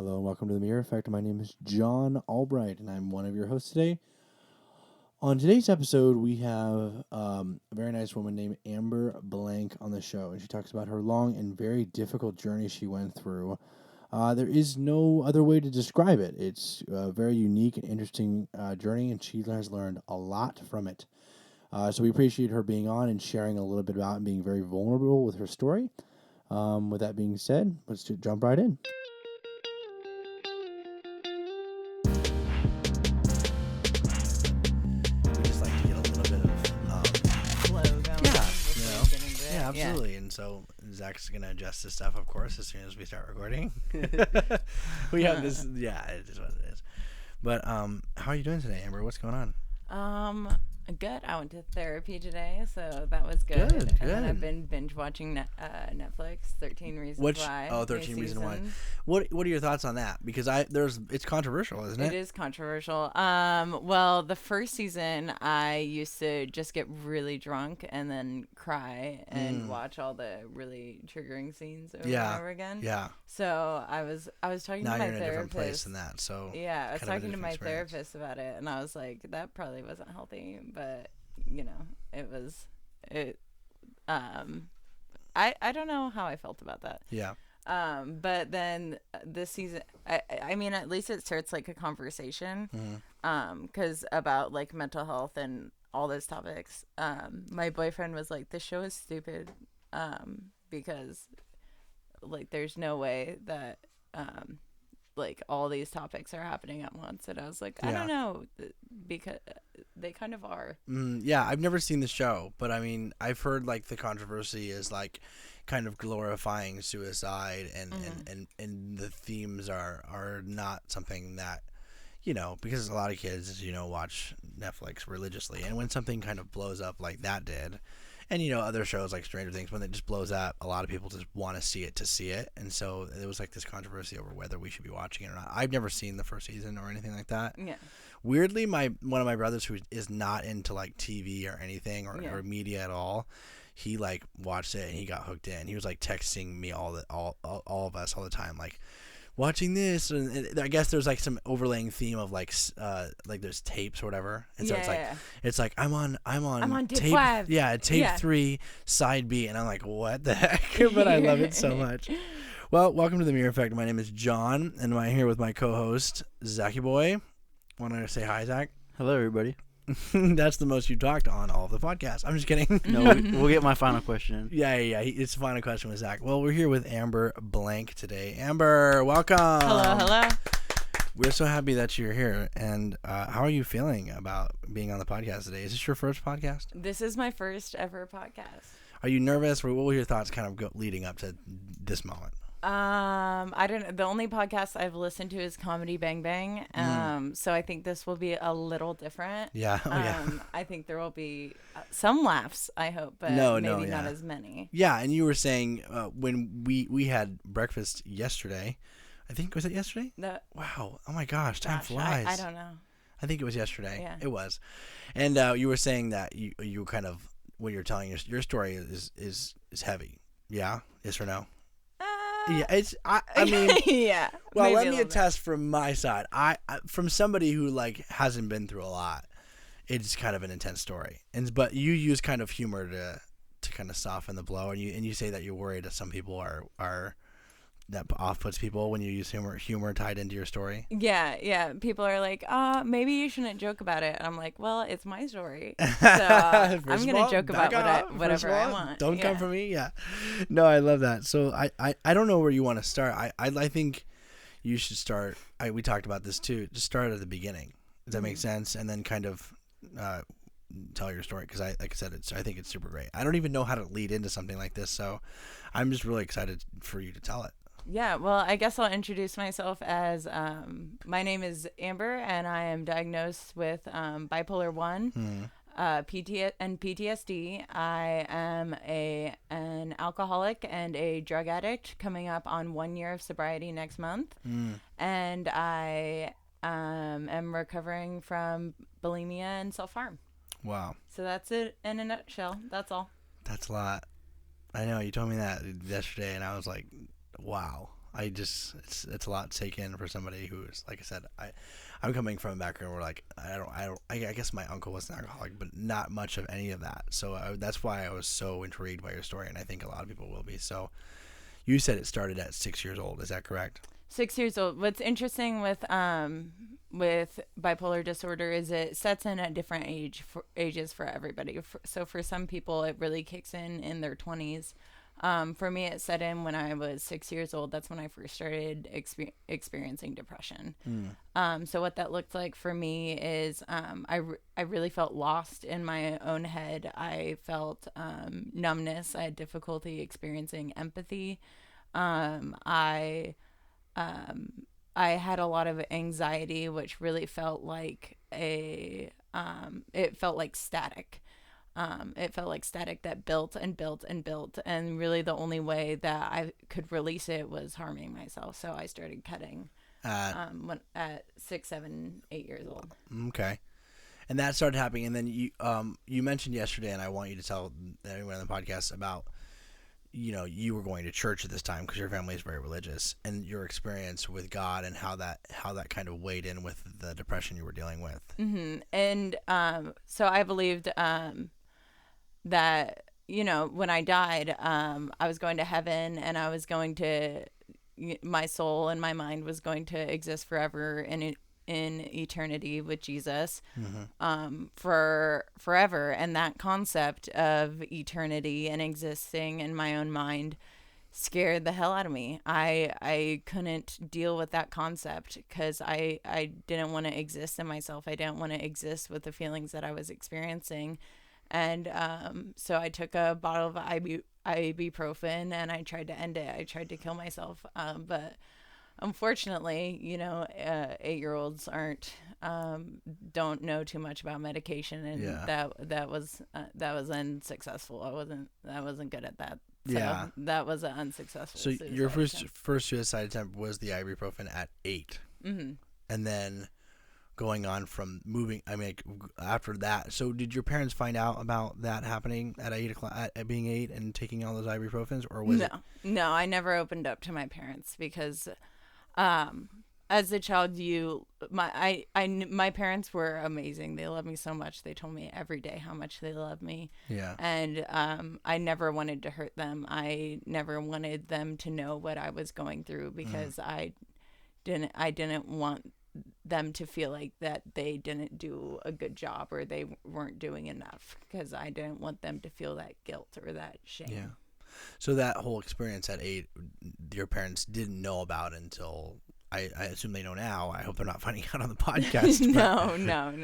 Hello and welcome to the Mirror Effect. My name is John Albright and I'm one of your hosts today. On today's episode, we have a very nice woman named Amber Blank on the show, and she talks about her long and very difficult journey she went through. There is no other way to describe it. It's a very unique and interesting journey, and she has learned a lot from it. So we appreciate her being on and sharing a little bit about and being very vulnerable with her story. With that being said, let's jump right in. Absolutely. And so Zach's going to adjust his stuff, of course, as soon as we start recording. We have this. Yeah, it is what it is. But how are you doing today, Amber? What's going on? Good. I went to therapy today, so that was good. And then I've been binge watching Netflix, 13 Reasons Why. Oh, 13 Reasons Why. What are your thoughts on that? Because it's controversial, isn't it? It is controversial. Well, the first season, I used to just get really drunk and then cry and watch all the really triggering scenes over and over again. Yeah. So I was talking to my therapist. Now you're in a different place than that. So yeah, I was talking to my therapist about it, and I was like, that probably wasn't healthy. But I don't know how I felt about that. Yeah. But then this season, I mean, at least it starts like a conversation. Because about like mental health and all those topics. My boyfriend was like, "This show is stupid," because like there's no way that like all these topics are happening at once. And I was like, I don't know, because they kind of are. Yeah, I've never seen the show, but I mean, I've heard like the controversy is like kind of glorifying suicide, and the themes are not something that, because a lot of kids, watch Netflix religiously, and when something kind of blows up like that did, and other shows like Stranger Things, when it just blows up, a lot of people just want to see it, and so there was like this controversy over whether we should be watching it or not. I've never seen the first season or anything like that. Yeah. Weirdly, one of my brothers, who is not into like TV or anything or media at all, he like watched it and he got hooked in. He was like texting me all of us all the time, like watching this, and I guess there's like some overlaying theme of like there's tapes or whatever, and so it's like I'm on tape 5. Yeah, tape 3, side B, and I'm like, what the heck? But I love it so much. Well, welcome to the Mirror Effect. My name is John, and I'm here with my co-host Zachy Boy. Want to say hi, Zach? Hello, everybody. That's the most you talked on all of the podcasts. I'm just kidding. No, we'll get my final question. Yeah. It's the final question with Zach. Well, we're here with Amber Blank today. Amber, welcome. Hello. We're so happy that you're here. And how are you feeling about being on the podcast today? Is this your first podcast? This is my first ever podcast. Are you nervous? Or what were your thoughts kind of leading up to this moment? I don't know. The only podcast I've listened to is Comedy Bang Bang. So I think this will be a little different. Yeah. I think there will be some laughs, I hope, but maybe not as many. Yeah. And you were saying when we had breakfast yesterday, I think, was it yesterday? Wow. Oh my gosh. Time flies. I don't know. I think it was yesterday. Yeah. It was. And you were saying that you kind of, when you're telling your story is heavy. Yeah. Yes or no? Yeah, I mean, yeah. Well, let me attest from my side. I from somebody who like hasn't been through a lot, it's kind of an intense story. But you use kind of humor to kind of soften the blow, and you say that you're worried that some people are that off-puts people when you use humor tied into your story. Yeah. People are like, maybe you shouldn't joke about it. And I'm like, well, it's my story, so I'm gonna joke about whatever I want. Don't come for me. Yeah. No, I love that. So I don't know where you want to start. I think you should start. We talked about this too. Just start at the beginning. Does that make sense? And then kind of tell your story, because like I said, I think it's super great. I don't even know how to lead into something like this, so I'm just really excited for you to tell it. Yeah, well, I guess I'll introduce myself as my name is Amber, and I am diagnosed with Bipolar One, PTSD. I am an alcoholic and a drug addict, coming up on 1 year of sobriety next month, and I am recovering from bulimia and self-harm. Wow. So that's it in a nutshell. That's all. That's a lot. I know, you told me that yesterday, and I was like, wow. It's a lot to take in for somebody who's, like I said, I'm coming from a background where like I guess my uncle was an alcoholic, but not much of any of that. So that's why I was so intrigued by your story, and I think a lot of people will be. So you said it started at 6 years old. Is that correct? 6 years old. What's interesting with bipolar disorder is it sets in at different ages for everybody. So for some people, it really kicks in their 20s. For me, it set in when I was 6 years old. That's when I first started experiencing depression. So what that looked like for me is I really felt lost in my own head. I felt numbness. I had difficulty experiencing empathy. I had a lot of anxiety, which really felt like it felt like static. It felt like static that built and built and built, and really the only way that I could release it was harming myself. So I started cutting at 6, 7, 8 years old. Okay, and that started happening, and then you mentioned yesterday, and I want you to tell everyone on the podcast about, you were going to church at this time because your family is very religious, and your experience with God and how that kind of weighed in with the depression you were dealing with. Mm-hmm. And so I believed that, when I died, I was going to heaven, and I was going to, my soul and my mind was going to exist forever in eternity with Jesus, for forever. And that concept of eternity and existing in my own mind scared the hell out of me. I couldn't deal with that concept because I didn't want to exist in myself. I didn't want to exist with the feelings that I was experiencing. And so I took a bottle of ibuprofen and I tried to end it. I tried to kill myself. But unfortunately, 8-year-olds don't know too much about medication, and that was unsuccessful. I wasn't good at that. So that was an unsuccessful. So your first suicide attempt was the ibuprofen at 8, and then going on from moving. I mean, after that. So did your parents find out about that happening at 8 o'clock, at being 8 and taking all those ibuprofens, or was it? No, I never opened up to my parents because, as a child, my parents were amazing. They loved me so much. They told me every day how much they loved me. Yeah. And I never wanted to hurt them. I never wanted them to know what I was going through because I didn't want them to feel like that they didn't do a good job or they weren't doing enough, because I didn't want them to feel that guilt or that shame. Yeah. So that whole experience at 8, your parents didn't know about until, I assume they know now. I hope they're not finding out on the podcast. No.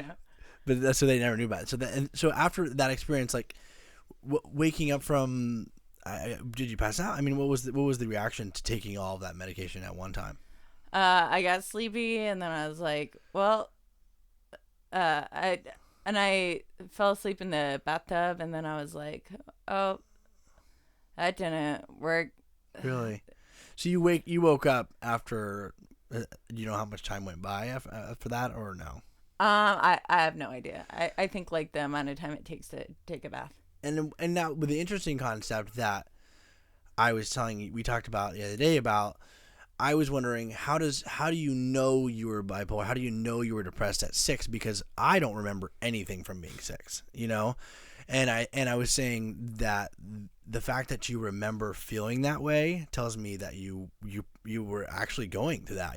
But so they never knew about it. So after that experience, like waking up from, did you pass out? I mean, what was the reaction to taking all of that medication at one time? I got sleepy, and then I was like, well, I fell asleep in the bathtub, and then I was like, oh, that didn't work. Really? So you woke up after, you know how much time went by after that, or no? I have no idea. I think like the amount of time it takes to take a bath. And now with the interesting concept that I was telling you, we talked about the other day about, I was wondering, how do you know you were bipolar? How do you know you were depressed at 6? Because I don't remember anything from being 6, And I was saying that the fact that you remember feeling that way tells me that you were actually going through that,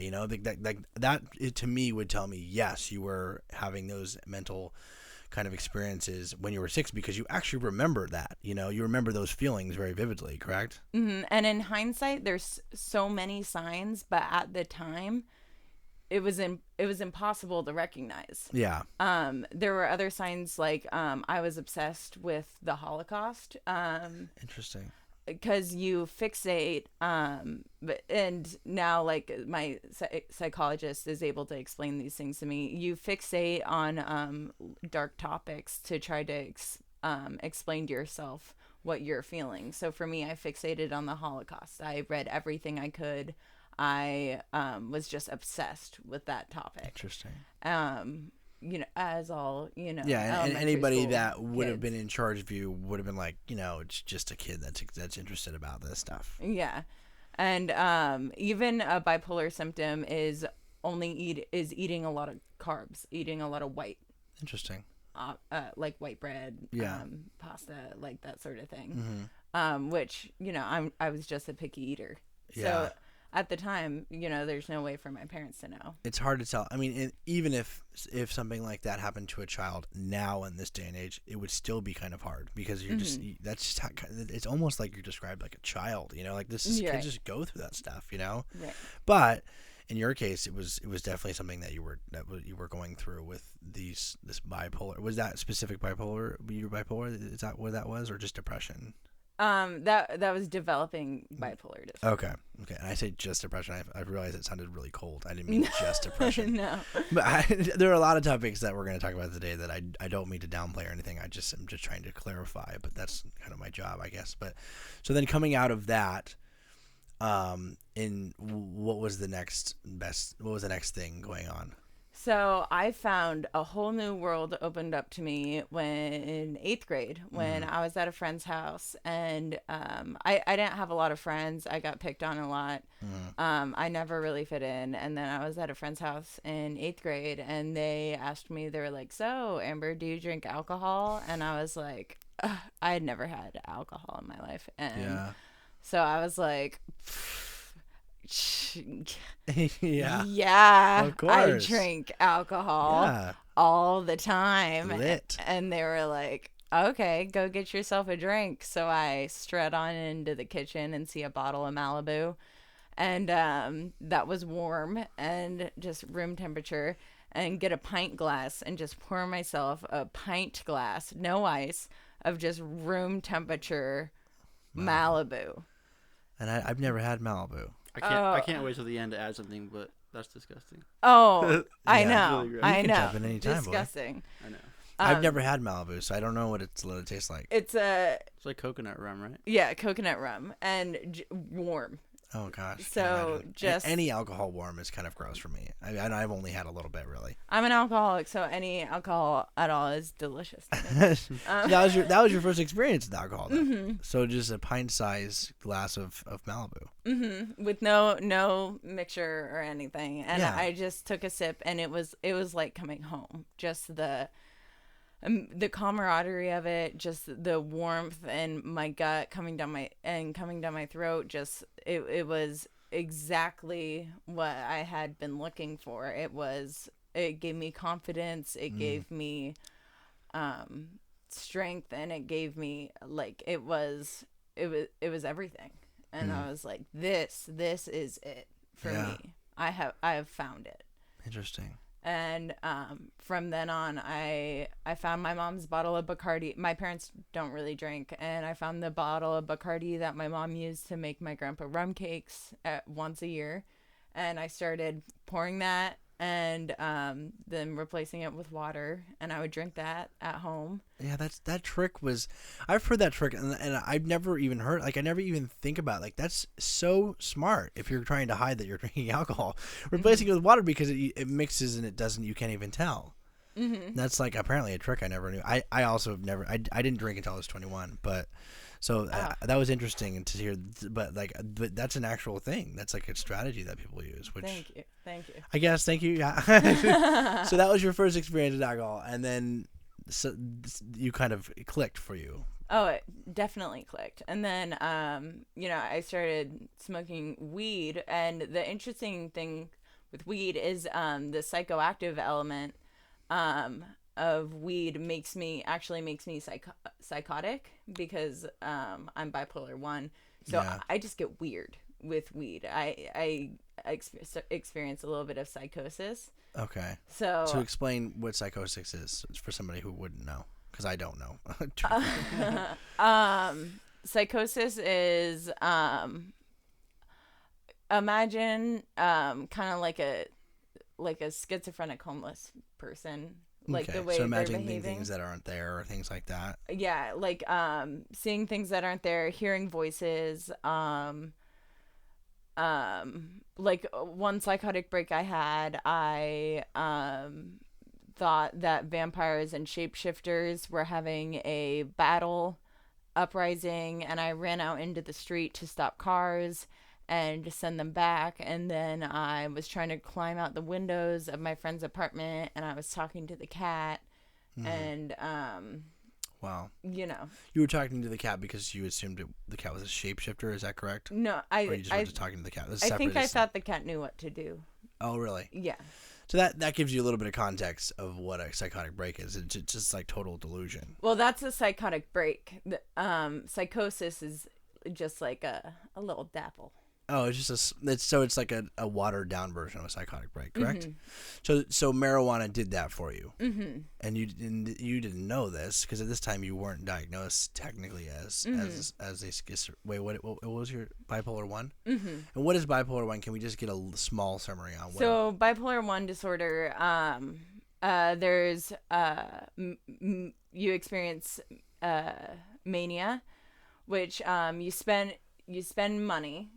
that to me would tell me, yes, you were having those mental kind of experiences when you were 6, because you actually remember that, you remember those feelings very vividly, correct? Mm-hmm. And in hindsight, there's so many signs, but at the time, it was impossible to recognize. Yeah. There were other signs, like I was obsessed with the Holocaust. Interesting. Because you fixate, and now like my psychologist is able to explain these things to me. You fixate on dark topics to try to explain to yourself what you're feeling. So for me, I fixated on the Holocaust. I read everything I could. I was just obsessed with that topic. Interesting. As all, Yeah, and anybody that would have been in charge of you would have been like, it's just a kid that's interested about this stuff. Yeah. And even a bipolar symptom is eating a lot of carbs, eating a lot of white. Interesting. Like white bread, Yeah. pasta, like that sort of thing. Which, I was just a picky eater. Yeah. So at the time, there's no way for my parents to know. It's hard to tell. I mean, even if something like that happened to a child now in this day and age, it would still be kind of hard because you're that's just how, it's almost like you're described like a child, like kids just go through that stuff, Right. But in your case, it was definitely something that you were going through with this bipolar. Was that specific bipolar? You were bipolar? Is that what that was, or just depression? That was developing bipolar disorder. Okay. And I say just depression. I realized it sounded really cold. I didn't mean just depression. No. But there are a lot of topics that we're going to talk about today that I don't mean to downplay or anything. I'm just trying to clarify. But that's kind of my job, I guess. But so then coming out of that, what was the next thing going on? So I found a whole new world opened up to me in 8th grade when I was at a friend's house, and I didn't have a lot of friends. I got picked on a lot. I never really fit in, and then I was at a friend's house in 8th grade, and they asked me, they were like, "So, Amber, do you drink alcohol?" And I was like, I had never had alcohol in my life, and so I was like, yeah, of course. I drink alcohol all the time. Lit. And they were like, okay, go get yourself a drink. So I strut on into the kitchen and see a bottle of Malibu, and that was warm and just room temperature, and get a pint glass and just pour myself a pint glass, no ice, of just room temperature Malibu. And I've never had Malibu. I can't wait till the end to add something, but that's disgusting. Oh, I know. Really I know. Jump in any time, disgusting. Boy. I know. I've never had Malibu, so I don't know what it tastes like. It's It's like coconut rum, right? Yeah, coconut rum and warm. Oh gosh. So just any alcohol warm is kind of gross for me. I've only had a little bit, really. I'm an alcoholic, so any alcohol at all is delicious to me. That was your first experience with alcohol, then. So just a pint-sized glass of Malibu. With no mixture or anything, and I just took a sip, and it was like coming home. Just the camaraderie of it, just the warmth in my gut coming down my throat. Just it was exactly what I had been looking for. It gave me confidence. It gave me strength, and it gave me it was everything. And I was like, this is it for me. I have found it. Interesting. And from then on, I found my mom's bottle of Bacardi. My parents don't really drink, and I found the bottle of Bacardi that my mom used to make my grandpa rum cakes once a year, and I started pouring that and then replacing it with water, and I would drink that at home. Yeah, that trick was. I've heard that trick, and I've never even heard. I never even think about that's so smart. If you're trying to hide that you're drinking alcohol, replacing it with water because it mixes and it doesn't. You can't even tell. That's apparently a trick I never knew. I also have never. I didn't drink until I was 21, but. So that was interesting to hear, but that's an actual thing. That's a strategy that people use. Which thank you. I guess thank you. Yeah. So that was your first experience with alcohol, and then you kind of clicked for you. Oh, it definitely clicked. And then I started smoking weed, and the interesting thing with weed is the psychoactive element of weed makes me psychotic because I'm bipolar 1, so I just get weird with weed. I experience a little bit of psychosis. Okay. So explain what psychosis is for somebody who wouldn't know, because I don't know. Psychosis is imagine kind of like a schizophrenic homeless person. The way so they're imagining behaving. Things that aren't there or things like that. Yeah, seeing things that aren't there, hearing voices. One psychotic break I had, I thought that vampires and shapeshifters were having a battle uprising, and I ran out into the street to stop cars, and send them back. And then I was trying to climb out the windows of my friend's apartment, and I was talking to the cat. And wow, you know, you were talking to the cat because you assumed the cat was a shapeshifter. Is that correct? no, Or you just were just talking to the cat? I think I thought the cat knew what to do. Oh, really? Yeah. So that gives you a little bit of context of what a psychotic break is. It's just like total delusion. Well, that's a psychotic break. Psychosis is just like a little dapple. Oh, it's just it's like a watered down version of a psychotic break, correct? So marijuana did that for you, and you didn't know this because at this time you weren't diagnosed technically as a wait, what was your bipolar 1? And what is bipolar 1? Can we just get a small summary on what? So bipolar 1 disorder, there's you experience mania, which you spend money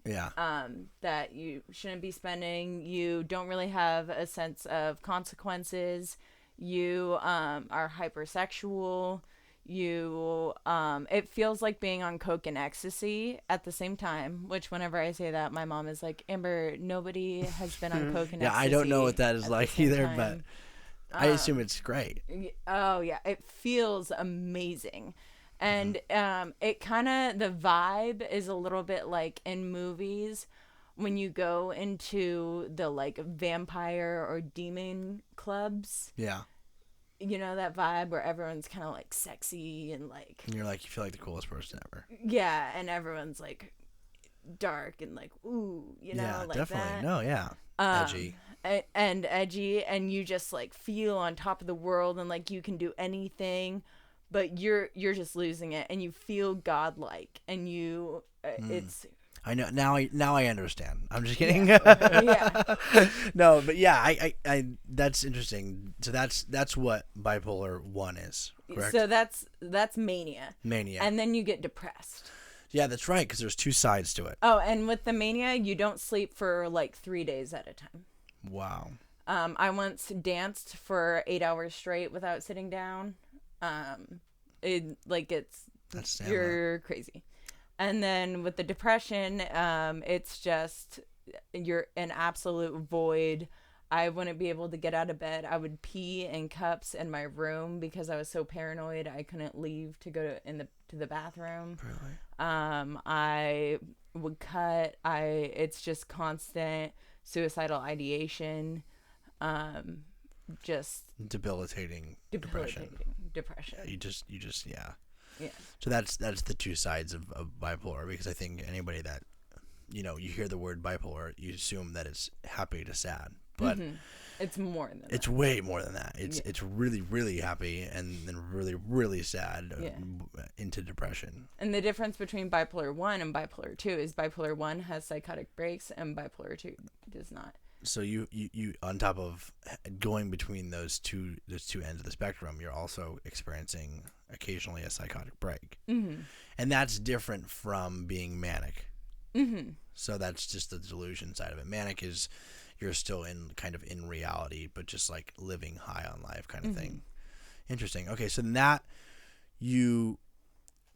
that you shouldn't be spending. You don't really have a sense of consequences. You are hypersexual. You it feels like being on coke and ecstasy at the same time, which whenever I say that, my mom is like, Amber, nobody has been on coke and ecstasy. I don't know what that is like either, but I assume it's great. Oh yeah, it feels amazing. And it kind of, the vibe is a little bit like in movies when you go into the like vampire or demon clubs. Yeah. You know, that vibe where everyone's kind of like sexy and like... And you're like, you feel like the coolest person ever. Yeah, and everyone's like dark and like, ooh, you know, yeah, like definitely. that. No, yeah. Edgy. And edgy, and you just like feel on top of the world and like you can do anything. But you're just losing it, and you feel godlike, and you it's. I know now. I understand. I'm just kidding. Yeah. No, but yeah, I that's interesting. So that's what bipolar 1 is, correct? So that's mania. Mania. And then you get depressed. Yeah, that's right. Because there's two sides to it. Oh, and with the mania, you don't sleep for like 3 days at a time. Wow. I once danced for 8 hours straight without sitting down. You're crazy. And then with the depression, it's just you're an absolute void. I wouldn't be able to get out of bed. I would pee in cups in my room because I was so paranoid I couldn't leave to go to the bathroom. Really? I would cut. It's just constant suicidal ideation. Just debilitating depression. Yeah, you just yeah. Yeah. So that's the two sides of bipolar, because I think anybody that you hear the word bipolar, you assume that it's happy to sad, but it's more than it's way more than that. It's really, really happy and then really, really sad into depression. And the difference between bipolar 1 and bipolar 2 is bipolar 1 has psychotic breaks and bipolar 2 does not. So you on top of going between those two ends of the spectrum, you're also experiencing occasionally a psychotic break, and that's different from being manic. So that's just the delusion side of it. Manic is you're still in reality, but just like living high on life kind of thing. Interesting. Okay, so that you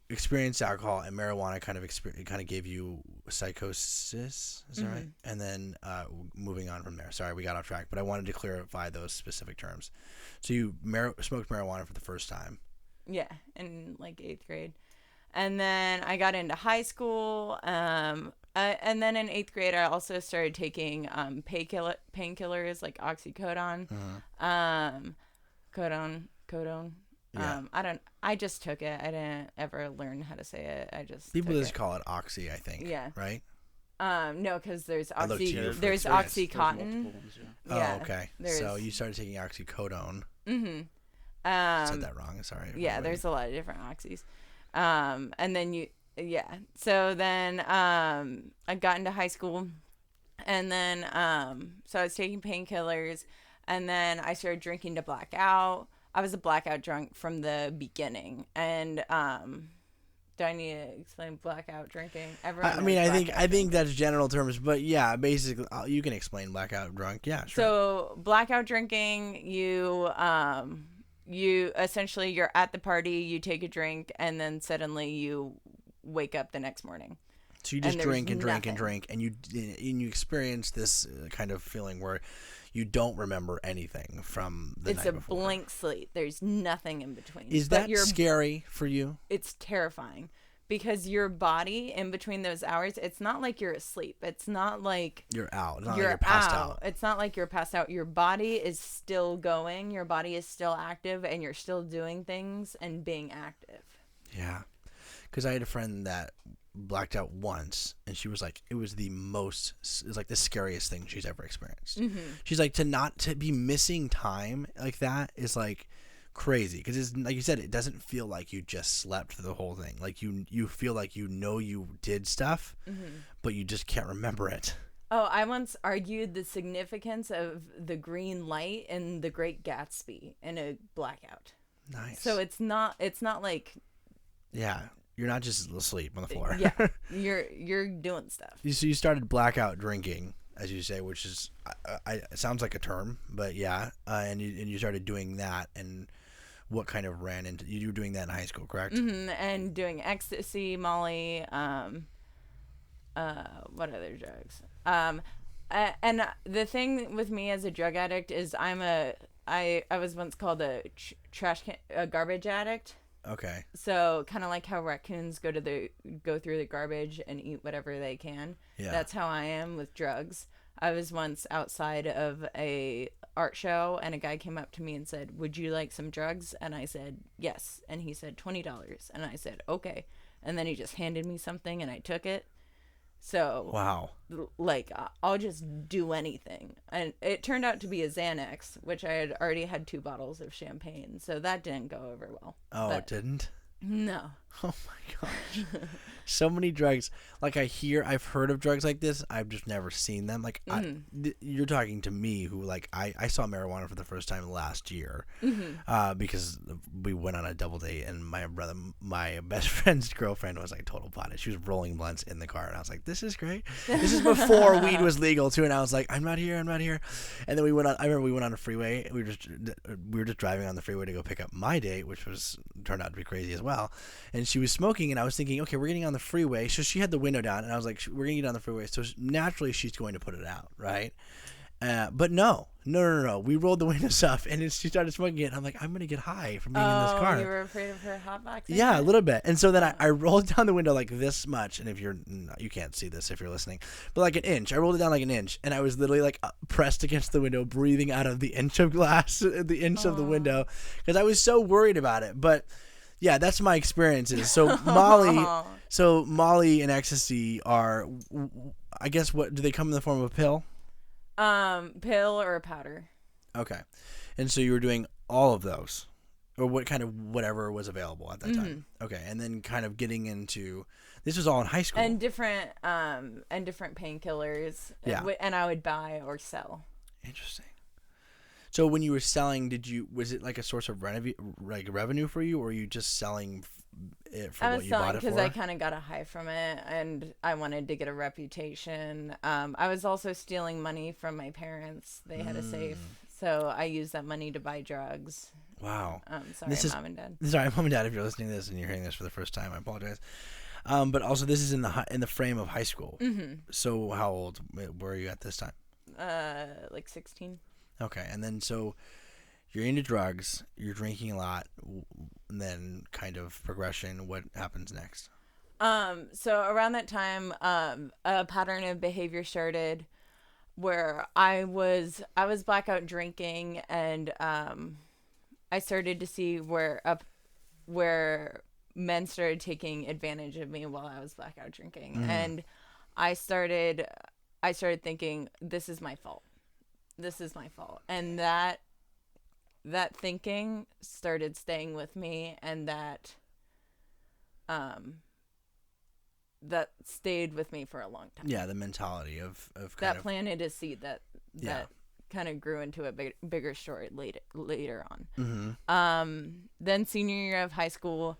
experienced alcohol and marijuana kind of gave you psychosis, is that right? And then moving on from there. Sorry, we got off track, but I wanted to clarify those specific terms. So you smoked marijuana for the first time. Yeah, in like 8th grade. And then I got into high school. And then in 8th grade, I also started taking painkillers like oxycodone, codone. Yeah. I just took it. I didn't ever learn how to say it. People just call it oxy, I think. Yeah. Right? No, because there's Oxycontin. There's Oh, okay. So you started taking oxycodone. Said that wrong. Sorry. Yeah, there's a lot of different oxys. And then so then I got into high school, and then so I was taking painkillers, and then I started drinking to black out. I was a blackout drunk from the beginning, and do I need to explain blackout drinking? I think that's general terms, but yeah, basically you can explain blackout drunk. Yeah, sure. So blackout drinking, you essentially you're at the party, you take a drink, and then suddenly you wake up the next morning. So you just drink and drink and drink, and you experience this kind of feeling where you don't remember anything from the night before. It's a blank slate. There's nothing in between. Is that scary for you? It's terrifying because your body in between those hours, it's not like you're asleep. It's not like you're out. It's not like you're passed out. It's not like you're passed out. Your body is still going. Your body is still active, and you're still doing things and being active. Yeah. Because I had a friend that blacked out once, and she was like, it was the scariest thing she's ever experienced. She's like, to be missing time like that is like crazy, because it's like you said, it doesn't feel like you just slept through the whole thing. Like you feel like you did stuff, but you just can't remember it. Oh, I once argued the significance of the green light in The Great Gatsby in a blackout. Nice. So it's not like, yeah, you're not just asleep on the floor. Yeah, you're doing stuff. So you started blackout drinking, as you say, which is it sounds like a term, but yeah. And you started doing that, and what kind of ran into you were doing that in high school, correct? And doing ecstasy, Molly, what other drugs? And the thing with me as a drug addict is I was once called a garbage addict. Okay. So kind of like how raccoons go through the garbage and eat whatever they can. Yeah. That's how I am with drugs. I was once outside of a art show, and a guy came up to me and said, "Would you like some drugs?" And I said, "Yes." And he said, $20. And I said, "Okay." And then he just handed me something, and I took it. So, wow. Like, I'll just do anything. And it turned out to be a Xanax, which I had already had 2 bottles of champagne. So that didn't go over well. Oh, it didn't? No. Oh my gosh. So many drugs. Like I've heard of drugs like this. I've just never seen them. Like you're talking to me who like, I saw marijuana for the first time last year because we went on a double date, and my best friend's girlfriend was like total pothead. She was rolling blunts in the car, and I was like, this is great. This is before weed was legal too. And I was like, I'm not here. And then I remember we went on a freeway. We were just driving on the freeway to go pick up my date, which turned out to be crazy as well. And she was smoking, and I was thinking, okay, we're getting on the freeway. So she had the window down, and I was like, we're going to get on the freeway. So naturally, she's going to put it out, right? But no. We rolled the windows up, and she started smoking it. And I'm like, I'm going to get high from being in this car. You were afraid of her hotboxing? Yeah, a little bit. And so then I rolled down the window like this much. And if you can't see this if you're listening, but like an inch. I rolled it down like an inch, and I was literally like pressed against the window, breathing out of the inch of glass, the inch of the window, because I was so worried about it. But yeah, that's my experiences. So Molly and ecstasy are, I guess, what do they come in the form of a pill? Pill or a powder. Okay. And so you were doing all of those, or whatever was available at that time. Okay. And then kind of getting into, this was all in high school. And different painkillers. Yeah. And I would buy or sell. Interesting. So when you were selling, was it like a source of revenue for you, or were you just selling it for what you bought it for? I was selling because I kind of got a high from it, and I wanted to get a reputation. I was also stealing money from my parents. They had a safe, so I used that money to buy drugs. Wow. Sorry, Mom and Dad. Sorry, Mom and Dad, if you're listening to this and you're hearing this for the first time, I apologize. But also, this is in the frame of high school. So how old were you at this time? Like 16. Okay, and then so you're into drugs, you're drinking a lot, and then kind of progression. What happens next? So around that time, a pattern of behavior started where I was blackout drinking, and I started to see where men started taking advantage of me while I was blackout drinking, and I started thinking, this is my fault. This is my fault. And that thinking started staying with me, and that stayed with me for a long time. Yeah, the mentality of that planted a seed that kind of grew into a bigger story later on. Then senior year of high school.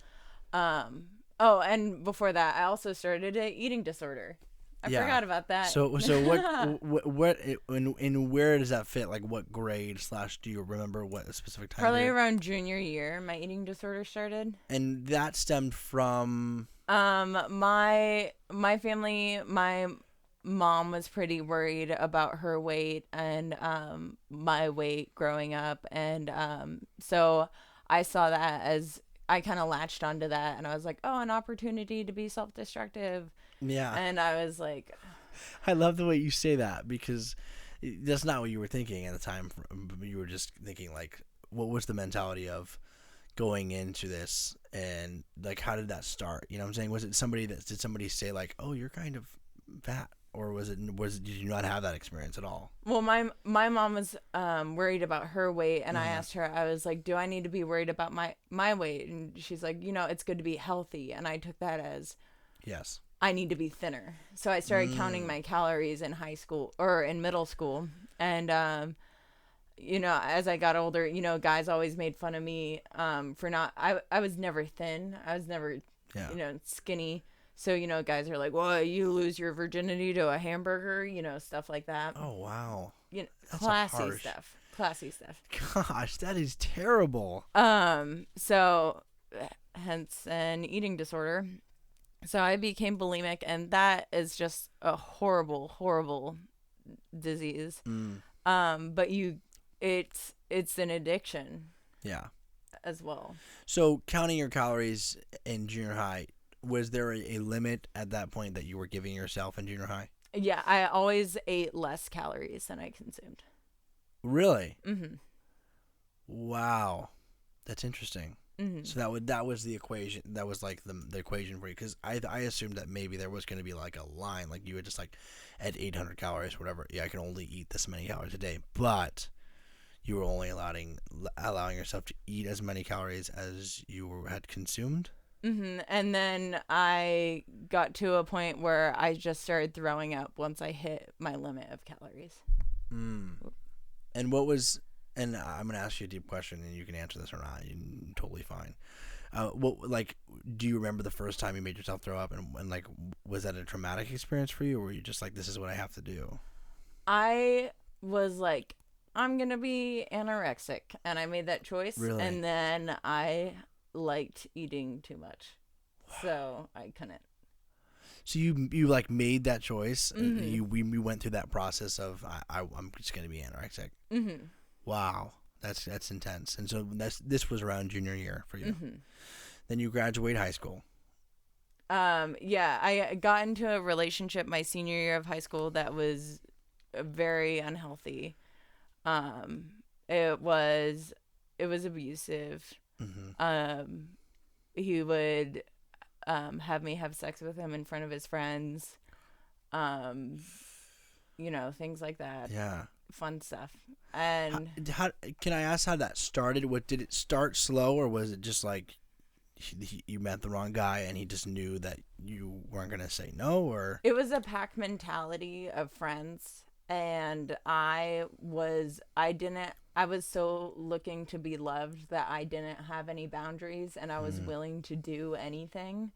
And before that, I also started an eating disorder. I forgot about that. So what in where does that fit? Like what grade / do you remember what specific time? Probably around junior year, my eating disorder started. And that stemmed from my family, my mom was pretty worried about her weight and my weight growing up, and so I saw that as I kind of latched onto that, and I was like, oh, an opportunity to be self-destructive. Yeah. And I was like, I love the way you say that, because that's not what you were thinking at the time. You were just thinking, like, what was the mentality of going into this, and like, how did that start? You know what I'm saying? Was it did somebody say like, oh, you're kind of fat? Or did you not have that experience at all? Well, my mom was worried about her weight, and I asked her, I was like, do I need to be worried about my weight? And she's like, it's good to be healthy. And I took that as, yes, I need to be thinner. So I started counting my calories in high school or in middle school. And, as I got older, guys always made fun of me for not, I was never thin. I was never, skinny. So, guys are like, well, you lose your virginity to a hamburger, stuff like that. Oh, wow. Classy stuff. Classy stuff. Gosh, that is terrible. So, hence an eating disorder. So I became bulimic, and that is just a horrible, horrible disease. But it's an addiction. Yeah. As well. So counting your calories in junior high, was there a limit at that point that you were giving yourself in junior high? Yeah, I always ate less calories than I consumed. Really? Mm-hmm. Wow. That's interesting. Mm-hmm. So that was the equation. That was like the equation for you, because I assumed that maybe there was going to be like a line, like you would just like at 800 calories or whatever. Yeah, I can only eat this many calories a day, but you were only allowing yourself to eat as many calories as you had consumed. Mm-hmm. And then I got to a point where I just started throwing up once I hit my limit of calories. And what was? And I'm going to ask you a deep question, and you can answer this or not. You're totally fine. Do you remember the first time you made yourself throw up? And like, was that a traumatic experience for you, or were you just like, this is what I have to do? I was like, I'm going to be anorexic. And I made that choice. Really? And then I liked eating too much. Wow. So I couldn't. So you like made that choice. Mm-hmm. We went through that process of I'm just going to be anorexic. Mm-hmm. Wow, that's intense. And so this was around junior year for you. Mm-hmm. Then you graduate high school. Yeah, I got into a relationship my senior year of high school that was very unhealthy. It was abusive. Mm-hmm. He would have me have sex with him in front of his friends. Things like that. Yeah. Fun stuff. And how can I ask how that started? Did it start slow, or was it just like you met the wrong guy and he just knew that you weren't gonna say no? Or it was a pack mentality of friends, and I was so looking to be loved that I didn't have any boundaries, and I was willing to do anything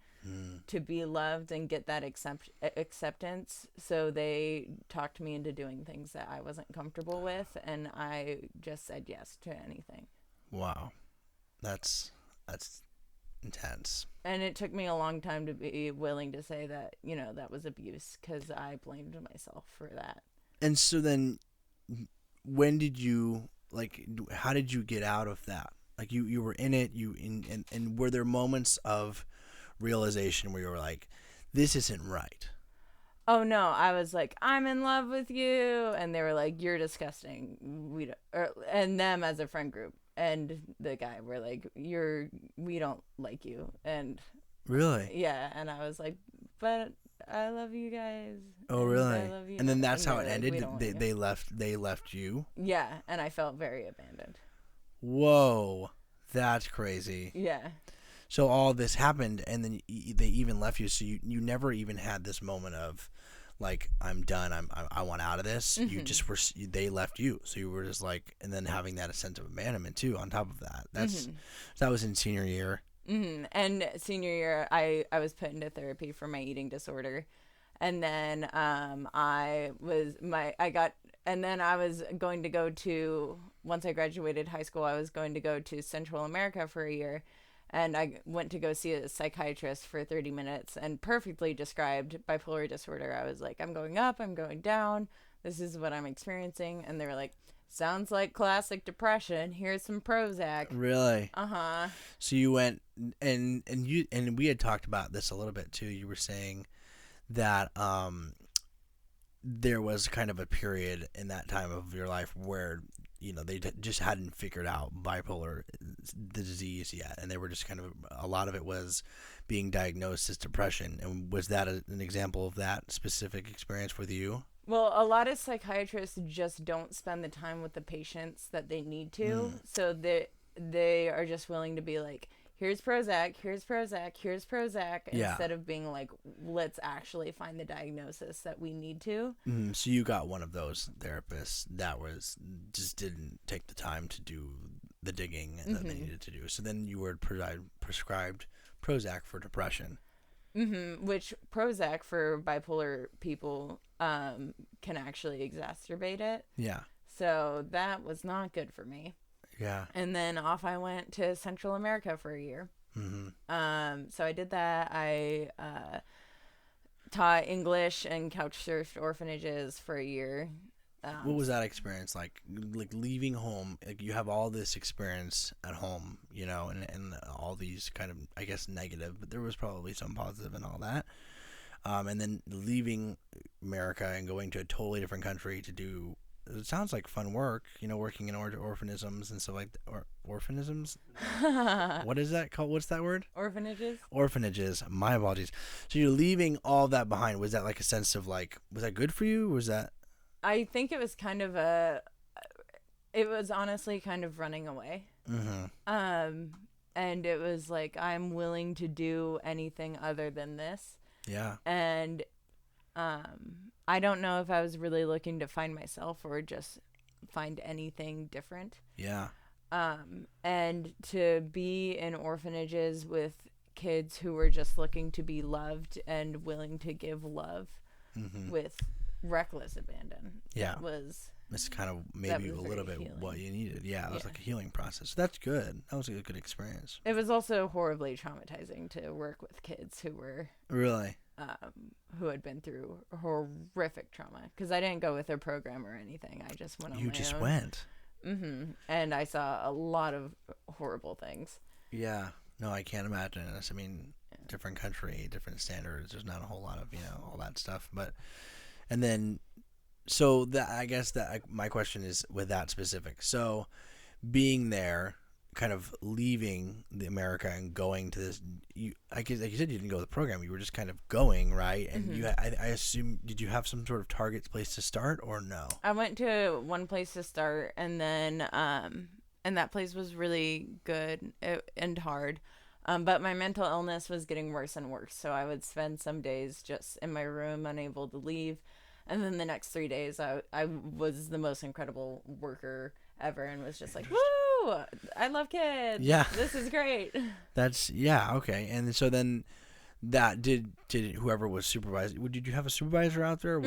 to be loved and get that acceptance. So they talked me into doing things that I wasn't comfortable with, and I just said yes to anything. Wow. That's intense. And it took me a long time to be willing to say that, that was abuse, because I blamed myself for that. And so then when did you, how did you get out of that? Like you were in it, and were there moments of realization where you were like, this isn't right? Oh no, I was like, I'm in love with you, and they were like, you're disgusting. And them as a friend group, and the guy were like, we don't like you. And really? Yeah. And I was like, but I love you guys. Oh really? I love you. And then that's how it ended. They left you. Yeah, and I felt very abandoned. Whoa, that's crazy. Yeah. So all this happened, and then they even left you. So you never even had this moment of, like, I'm done. I want out of this. Mm-hmm. You just were. They left you, so you were just like, and then having that sense of abandonment too. On top of that, that was in senior year. Mm-hmm. And senior year, I was put into therapy for my eating disorder, And then I was going to go to, once I graduated high school, I was going to go to Central America for a year. And I went to go see a psychiatrist for 30 minutes and perfectly described bipolar disorder. I was like, I'm going up, I'm going down. This is what I'm experiencing. And they were like, sounds like classic depression. Here's some Prozac. Really? Uh-huh. So you went, and we had talked about this a little bit too. You were saying that there was kind of a period in that time of your life where, you know, they just hadn't figured out bipolar, the disease yet, and they were just kind of, a lot of it was being diagnosed as depression. And was that an example of that specific experience with you? Well, a lot of psychiatrists just don't spend the time with the patients that they need to, so they are just willing to be like, here's Prozac, here's Prozac, here's Prozac, instead of being like, let's actually find the diagnosis that we need to. So you got one of those therapists that was just didn't take the time to do the digging that they needed to do. So then you were prescribed Prozac for depression. Which Prozac for bipolar people can actually exacerbate it. Yeah. So that was not good for me. Yeah. And then off I went to Central America for a year. So I did that. I taught English and couch surfed orphanages for a year. What was that experience like? Like leaving home, like you have all this experience at home, you know, and all these kind of, I guess, negative, but there was probably some positive and all that. And then leaving America and going to a totally different country to do, it sounds like fun work, you know, working in orphanisms and stuff like that. Or orphanisms? What is that called? What's that word? Orphanages. Orphanages. My apologies. So you're leaving all that behind. Was that like a sense of like, was that good for you? Was that? I think it was kind of it was honestly kind of running away. And it was like, I'm willing to do anything other than this. Yeah. And I don't know if I was really looking to find myself or just find anything different. Yeah. And to be in orphanages with kids who were just looking to be loved and willing to give love with reckless abandon. Yeah. It's kind of maybe a little bit healing. What you needed. Yeah, it was like a healing process. So that's good. That was a good experience. It was also horribly traumatizing to work with kids who were really who had been through horrific trauma, because I didn't go with a program or anything. I just went on my own. You just went. And I saw a lot of horrible things. Yeah. No, I can't imagine this. I mean, different country, different standards. There's not a whole lot of, you know, all that stuff. But, and then, so that, I guess that my question is with that specific. So being there, kind of leaving the America and going to this, I guess, like you said, you didn't go to the program. You were just kind of going, right? And I assume, did you have some sort of target place to start or no? I went to one place to start, and then, and that place was really good and hard. But my mental illness was getting worse and worse. So I would spend some days just in my room, unable to leave. And then the next 3 days, I was the most incredible worker ever and was just like, woo, I love kids. Yeah. This is great. That's, yeah, okay. And so then that did whoever was supervising, did you have a supervisor out there?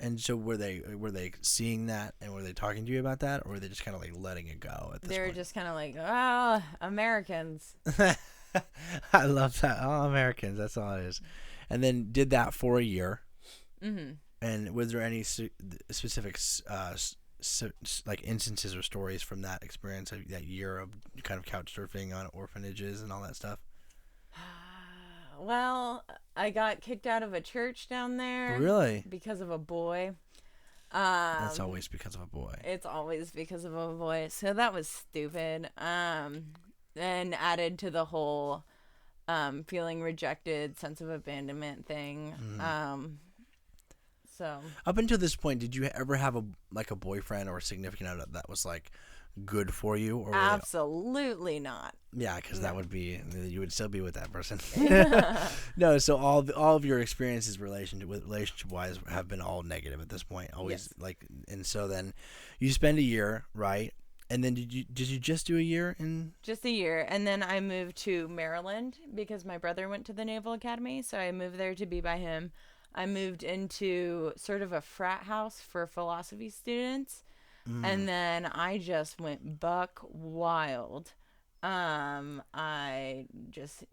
And so were they seeing that and were they talking to you about that, or were they just kind of like letting it go at this point? They were just kind of like, oh, Americans. I love that. Oh, Americans, that's all it is. And then did that for a year. And was there any specific like instances or stories from that experience, of that year of kind of couch surfing on orphanages and all that stuff? Well, I got kicked out of a church down there. Really? Because of a boy. That's always because of a boy. It's always because of a boy. So that was stupid. And added to the whole feeling rejected, sense of abandonment thing. So up until this point, did you ever have a boyfriend or a significant other that was like good for you? Or absolutely not. Yeah, because that would be, you would still be with that person. No, so all of your experiences relationship wise have been all negative at this point. Always and so then you spend a year, right? And then did you just do a year in? Just a year, and then I moved to Maryland because my brother went to the Naval Academy, so I moved there to be by him. I moved into sort of a frat house for philosophy students. And then I just went buck wild. I just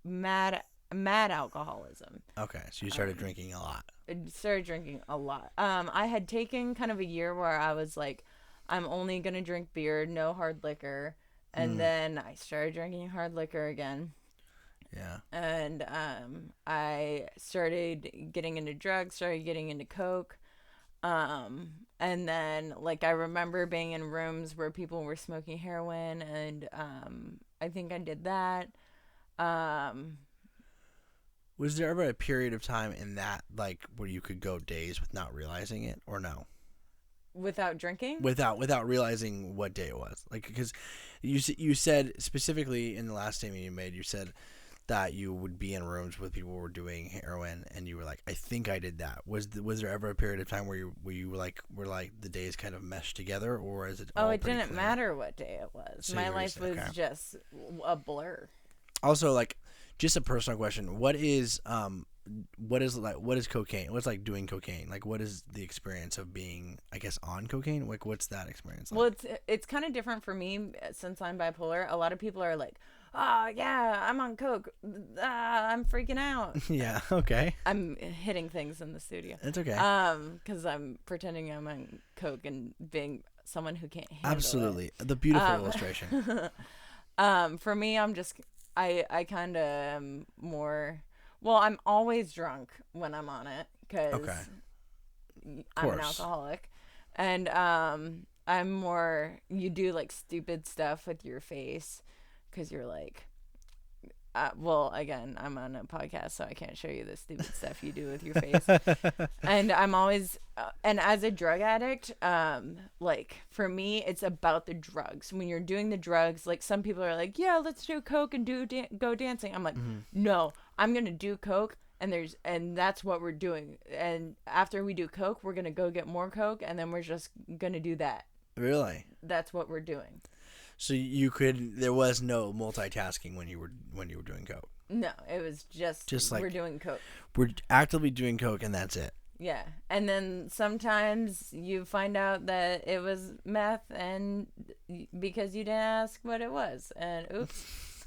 mad alcoholism. Okay, so you started drinking a lot. I started drinking a lot. I had taken kind of a year where I was like, I'm only gonna drink beer, no hard liquor, and then I started drinking hard liquor again. Yeah. And I started getting into drugs, started getting into coke. And then, like, I remember being in rooms where people were smoking heroin, and I think I did that. Was there ever a period of time in that, like, where you could go days with not realizing it, or no? Without drinking? Without realizing what day it was. Like, because you said specifically in the last statement you made, you said that you would be in rooms with people who were doing heroin, and you were like, I think I did that. Was there ever a period of time where you were like the days kind of meshed together, or is it all it didn't clear? matter what day it was. So my life was just a blur. Also, like, just a personal question, what is cocaine? What's like doing cocaine? Like, what is the experience of being, I guess, on cocaine? Like, what's that experience like? Well, it's kind of different for me since I'm bipolar. A lot of people are like, oh, yeah, I'm on coke. I'm freaking out. Yeah, okay. I'm hitting things in the studio. It's okay. Because I'm pretending I'm on coke and being someone who can't handle Absolutely. it. The beautiful illustration. For me, I kind of am more... Well, I'm always drunk when I'm on it because I'm an alcoholic. And I'm more... You do, like, stupid stuff with your face because you're like... well, again, I'm on a podcast, so I can't show you the stupid stuff you do with your face. And I'm always... and as a drug addict, like, for me, it's about the drugs. When you're doing the drugs, like, some people are like, yeah, let's do coke and go dancing. I'm like, no, I'm going to do coke, and that's what we're doing. And after we do coke, we're going to go get more coke, and then we're just going to do that. Really? That's what we're doing. So there was no multitasking when you were doing coke. No, it was just like, we're doing coke. We're actively doing coke, and that's it. Yeah, and then sometimes you find out that it was meth, and because you didn't ask what it was, and oops.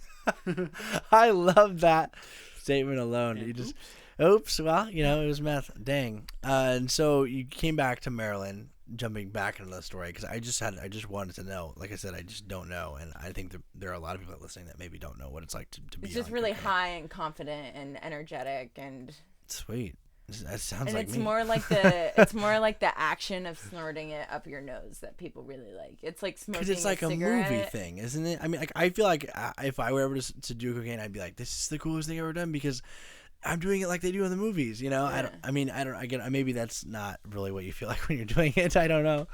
I love that statement alone. You just, oops. Well, it was meth. Dang. And so you came back to Maryland. Jumping back into the story, because I just wanted to know. Like I said, I just don't know, and I think there are a lot of people listening that maybe don't know what it's like to be. It's just really high and confident and energetic and sweet. That sounds and like it's me. more like the action of snorting it up your nose that people really like. It's like smoking because it's like a cigarette. movie thing, isn't it? I mean, like, I feel like if I were ever to do cocaine, I'd be like, this is the coolest thing I've ever done because I'm doing it like they do in the movies, Yeah. Maybe that's not really what you feel like when you're doing it. I don't know,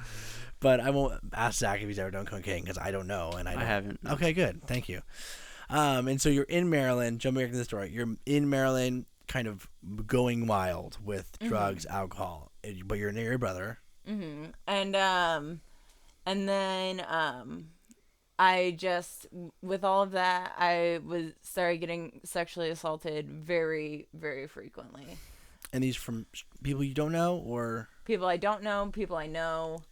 but I won't ask Zach if he's ever done cocaine because I don't know, and I haven't. Okay, good, thank you. And so you're in Maryland. Jumping back to the story, you're in Maryland, kind of going wild with drugs, alcohol, but you're near your brother. Mm-hmm. And then I just, with all of that, I started getting sexually assaulted very, very frequently. And these from people you don't know, or people I don't know, people I know.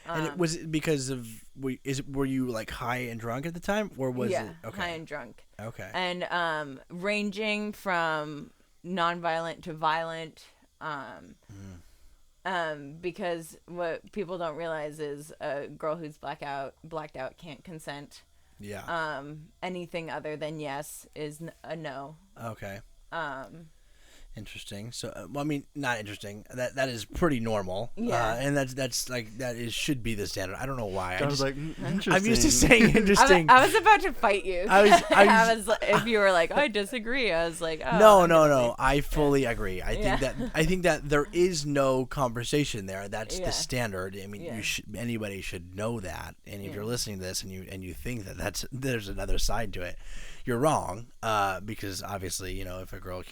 And was it because of were you like high and drunk at the time, or was it okay? High and drunk? Okay. And ranging from nonviolent to violent. Because what people don't realize is a girl who's blacked out can't consent. Yeah. Anything other than yes is a no. Okay. Interesting. So, well, I mean, not interesting. That is pretty normal. Yeah. And that's like should be the standard. I don't know why. I was like, interesting. I'm used to saying interesting. I was about to fight you. I was if you were like, I disagree. I was like, oh. No. I fully agree. I think that there is no conversation there. That's the standard. I mean, anybody should know that. And if you're listening to this and you think that there's another side to it, you're wrong. Because obviously, if a girl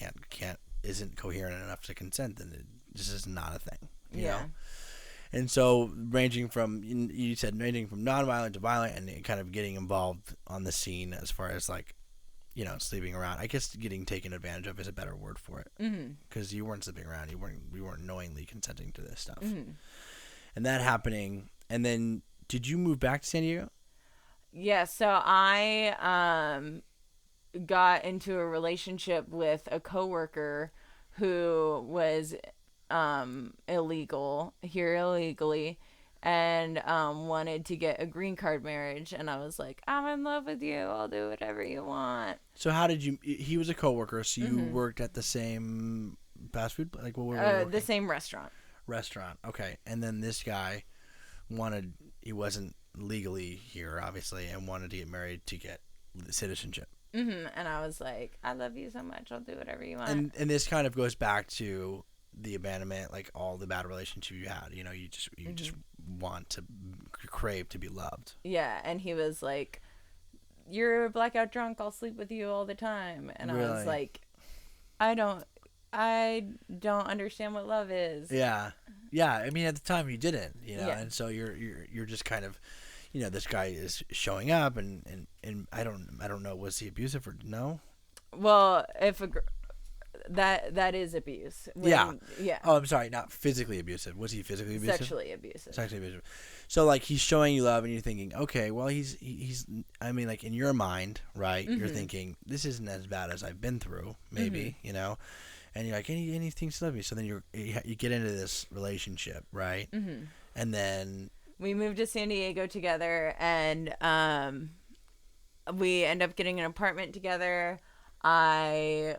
isn't coherent enough to consent, then it just is not a thing. You know? And so ranging from nonviolent to violent, and kind of getting involved on the scene as far as like sleeping around. I guess getting taken advantage of is a better word for it. Because you weren't sleeping around. You weren't knowingly consenting to this stuff. And that happening. And then did you move back to San Diego? Yeah, so I got into a relationship with a coworker who was illegal here illegally and wanted to get a green card marriage, and I was like, I'm in love with you, I'll do whatever you want. So how did you he was a coworker, so you worked at the same fast food, like what were the same restaurant, okay. And then this guy he wasn't legally here obviously, and wanted to get married to get citizenship. And I was like, I love you so much, I'll do whatever you want. And this kind of goes back to the abandonment, like all the bad relationships you had. You just want to crave to be loved. Yeah, and he was like, you're blackout drunk, I'll sleep with you all the time. And really? I was like, I don't understand what love is. Yeah. I mean, at the time you didn't, and so you're just kind of, this guy is showing up, and I don't know, was he abusive or no? Well, if that is abuse. Yeah. Oh, I'm sorry, not physically abusive. Was he physically abusive? Sexually abusive. So like he's showing you love, and you're thinking, okay, well he's. I mean, like in your mind, right? You're thinking this isn't as bad as I've been through, maybe, and you're like, and he thinks he loves me. So then you get into this relationship, right? And then we moved to San Diego together, and we end up getting an apartment together. I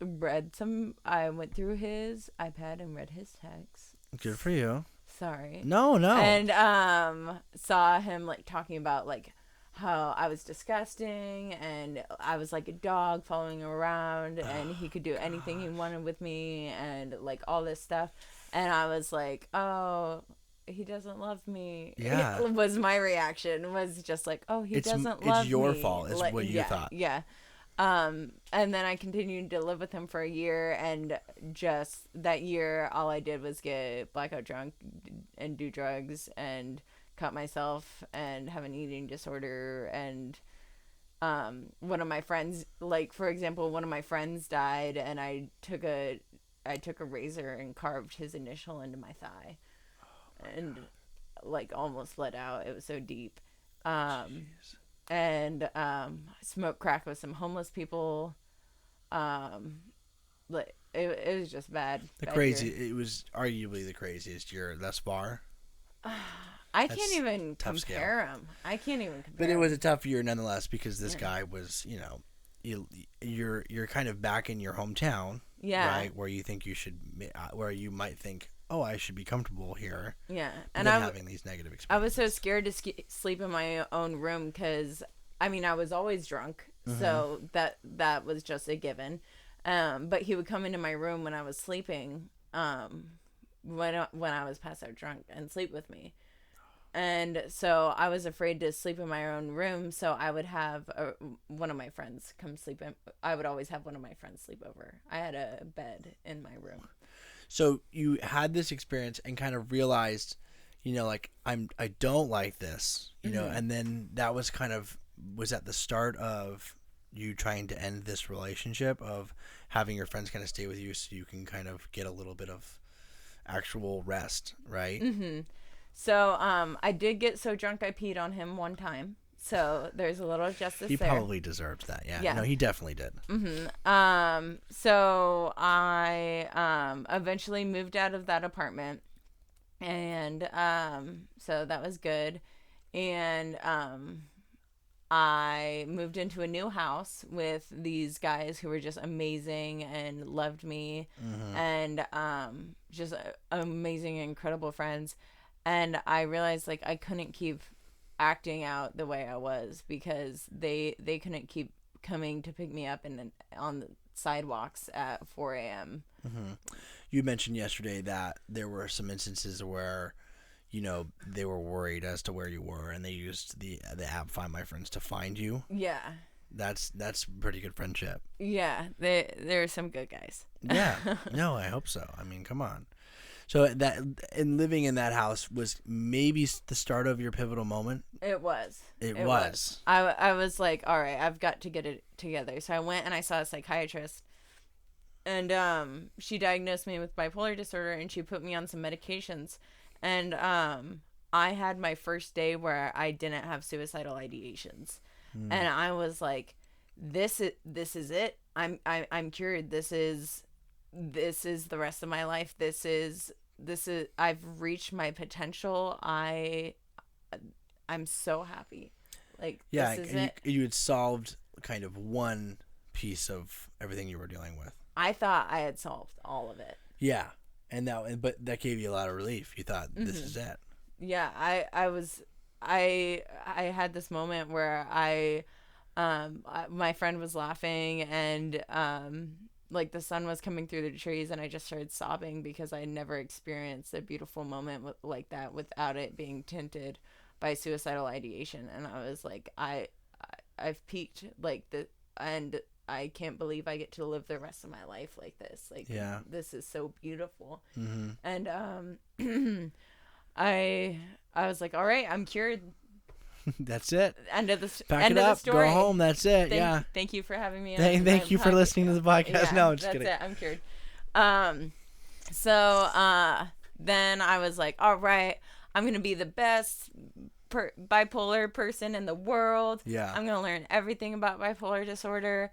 went through his iPad and read his texts. Good for you. Sorry. No. And saw him like talking about like how I was disgusting and I was like a dog following him around, and he could do anything he wanted with me and like all this stuff. And I was like, oh, he doesn't love me. Yeah. Was my reaction, was just like, oh, he doesn't love me. It's your fault is what you thought. Yeah. And then I continued to live with him for a year, and just that year, all I did was get blackout drunk and do drugs and cut myself and have an eating disorder. And one of my friends, like for example, one of my friends died, and I took a razor and carved his initial into my thigh, and like almost bled out. It was so deep. And smoked crack with some homeless people. Like it was just bad. It was arguably the craziest year thus far. I can't even compare them. I can't even compare. But it was a tough year nonetheless, because this guy was, you're kind of back in your hometown, right, where you think where you might think, oh, I should be comfortable here. Yeah, and I'm having these negative experiences. I was so scared to sleep in my own room because, I mean, I was always drunk, so that was just a given. But he would come into my room when I was sleeping, when I was passed out drunk, and sleep with me. And so I was afraid to sleep in my own room, so I would have one of my friends come sleep in. I would always have one of my friends sleep over. I had a bed in my room. So you had this experience and kind of realized, like I don't like this, and then that was at the start of you trying to end this relationship, of having your friends kind of stay with you so you can kind of get a little bit of actual rest, right? Mm-hmm. So I did get so drunk I peed on him one time. So there's a little justice he there. He probably deserved that. Yeah. No, he definitely did. Mm-hmm. So I eventually moved out of that apartment, and so that was good. And I moved into a new house with these guys who were just amazing and loved me, and just amazing, incredible friends. And I realized like I couldn't keep acting out the way I was, because they couldn't keep coming to pick me up on the sidewalks at 4 a.m. You mentioned yesterday that there were some instances where, they were worried as to where you were, and they used the app Find My Friends to find you. Yeah. That's pretty good friendship. Yeah, there are some good guys. Yeah. No, I hope so. I mean, come on. So that and living in that house was maybe the start of your pivotal moment. It was. It was. I was like, all right, I've got to get it together. So I went and I saw a psychiatrist, and she diagnosed me with bipolar disorder, and she put me on some medications, and I had my first day where I didn't have suicidal ideations, and I was like, this is it. I'm cured. This is the rest of my life. This is I've reached my potential. I'm so happy. Like, yeah, this is it. You had solved kind of one piece of everything you were dealing with. I thought I had solved all of it. Yeah, but that gave you a lot of relief. You thought, this is it. Yeah, I had this moment where my friend was laughing, and like the sun was coming through the trees, and I just started sobbing because I had never experienced a beautiful moment like that without it being tinted by suicidal ideation. And I was like, I've peaked, like, and I can't believe I get to live the rest of my life like this. Like, yeah, this is so beautiful. Mm-hmm. And I was like, all right, I'm cured. That's it. End of the story. Go home. That's it. Thank you for having me. Thank you for listening to the podcast. Yeah, no, I'm just kidding. That's it. I'm cured. So then I was like, all right, I'm gonna be the best bipolar person in the world. Yeah. I'm gonna learn everything about bipolar disorder.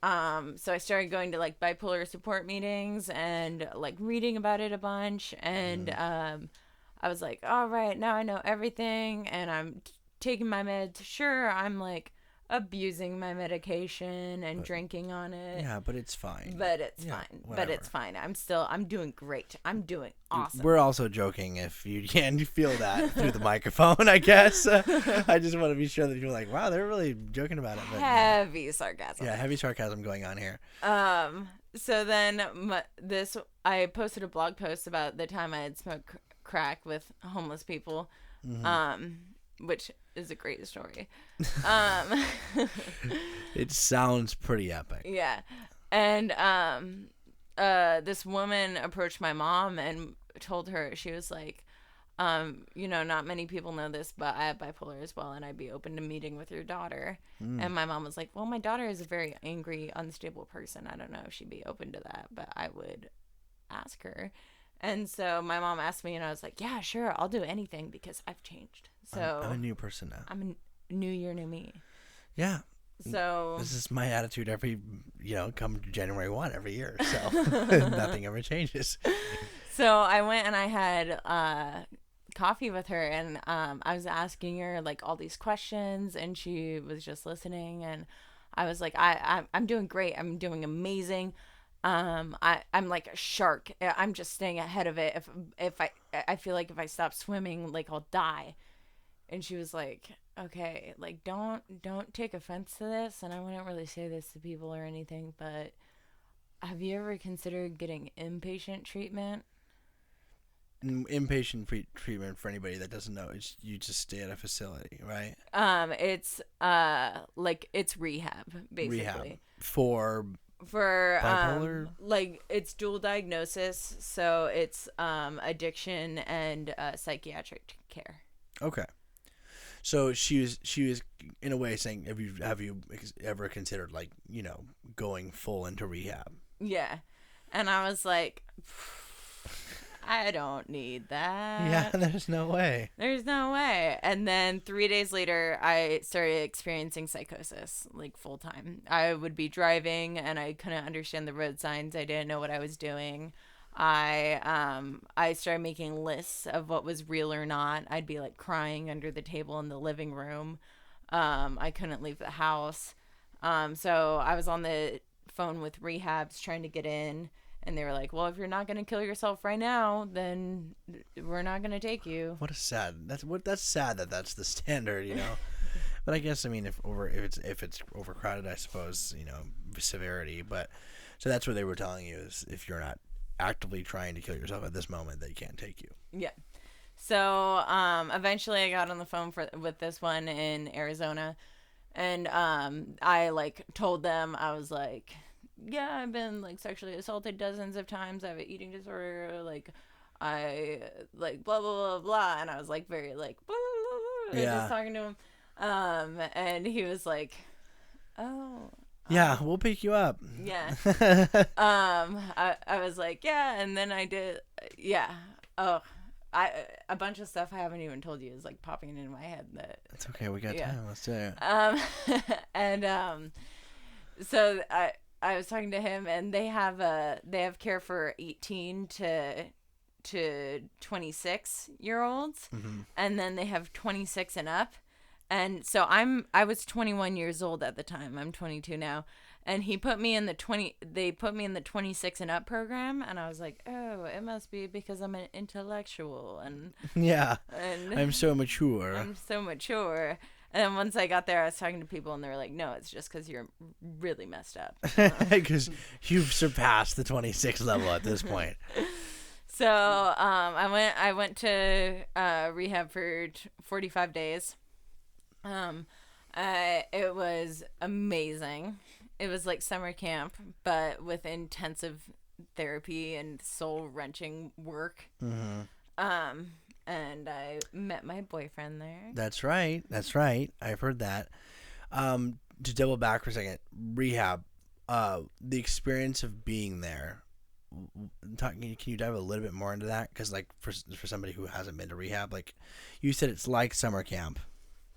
So I started going to like bipolar support meetings and like reading about it a bunch. And I was like, all right, now I know everything, and I'm taking my meds. Sure, I'm like abusing my medication and drinking on it. Yeah, but it's fine. But it's fine. I'm doing great. I'm doing awesome. We're also joking if you can feel that through the microphone, I guess. I just want to be sure that you're like, wow, they're really joking about it. But heavy sarcasm. Yeah, heavy sarcasm going on here. So then I posted a blog post about the time I had smoked crack with homeless people. Which is a great story. It sounds pretty epic. Yeah. And this woman approached my mom and told her, she was like, not many people know this, but I have bipolar as well, and I'd be open to meeting with your daughter. And my mom was like, well, my daughter is a very angry, unstable person. I don't know if she'd be open to that, but I would ask her. And so my mom asked me, and I was like, yeah, sure, I'll do anything because I've changed. So I'm a new person now. I'm a new year, new me. Yeah. So this is my attitude every, come January 1 every year. So nothing ever changes. So I went and I had coffee with her, and I was asking her like all these questions, and she was just listening. And I was like, I'm doing great. I'm doing amazing. I'm like a shark. I'm just staying ahead of it. If I feel like if I stop swimming, like I'll die. And she was like, okay, like don't take offense to this. And I wouldn't really say this to people or anything, but have you ever considered getting inpatient treatment? Inpatient treatment, for anybody that doesn't know, is you just stay at a facility, right? It's it's rehab, basically. Rehab for bipolar? Like it's dual diagnosis, so it's addiction and psychiatric care. Okay. So she was in a way saying, have you ever considered like, going full into rehab? Yeah. And I was like, I don't need that. Yeah, there's no way. There's no way. And then 3 days later, I started experiencing psychosis, like full time. I would be driving and I couldn't understand the road signs. I didn't know what I was doing. I started making lists of what was real or not. I'd be like crying under the table in the living room. I couldn't leave the house. So I was on the phone with rehabs trying to get in. And they were like, well, if you're not going to kill yourself right now, then we're not going to take you. That's sad that that's the standard, But I guess, if it's overcrowded, I suppose, severity. But so that's what they were telling you, is if you're not actively trying to kill yourself at this moment, they can't take you. Yeah. So eventually I got on the phone with this one in Arizona. And I told them, I was like, yeah, I've been sexually assaulted dozens of times. I have an eating disorder. I like blah blah blah blah, and I was like very like blah, blah, blah, blah, just talking to him, and he was like, oh. Yeah, we'll pick you up. Yeah. I was like, yeah, and then I did, yeah. Oh, a bunch of stuff I haven't even told you is like popping in my head that. It's okay, we got time. Let's do it. And so I was talking to him, and they have care for 18 to 26-year-olds, and then they have 26 and up. And so I was 21 years old at the time. I'm 22 now. And they put me in the 26 and up program, and I was like, "Oh, it must be because I'm an intellectual." And yeah. And I'm so mature. I'm so mature. And then once I got there, I was talking to people, and they were like, "No, it's just cuz you're really messed up." Cuz you've surpassed the 26 level at this point. So, I went to rehab for 45 days. It was amazing. It was like summer camp, but with intensive therapy and soul-wrenching work. And I met my boyfriend there. That's right. I've heard that. To double back for a second, rehab, the experience of being there. Can you dive a little bit more into that? Because like for somebody who hasn't been to rehab, like you said, it's like summer camp.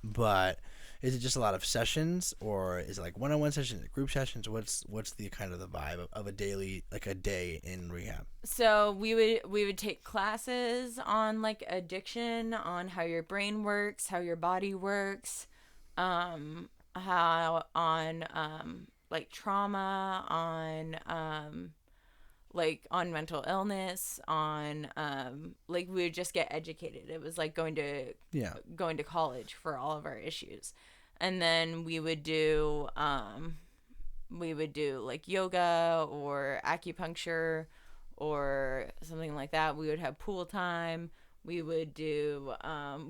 But is it just a lot of sessions, or is it like one-on-one sessions, group sessions? What's the kind of the vibe of a daily, like a day in rehab? So we would take classes on like addiction, on how your brain works, how your body works, how on like trauma, on like on mental illness, on like we would just get educated. It was like going to college for all of our issues. And then we would do like yoga or acupuncture or something like that. We would have pool time. We would do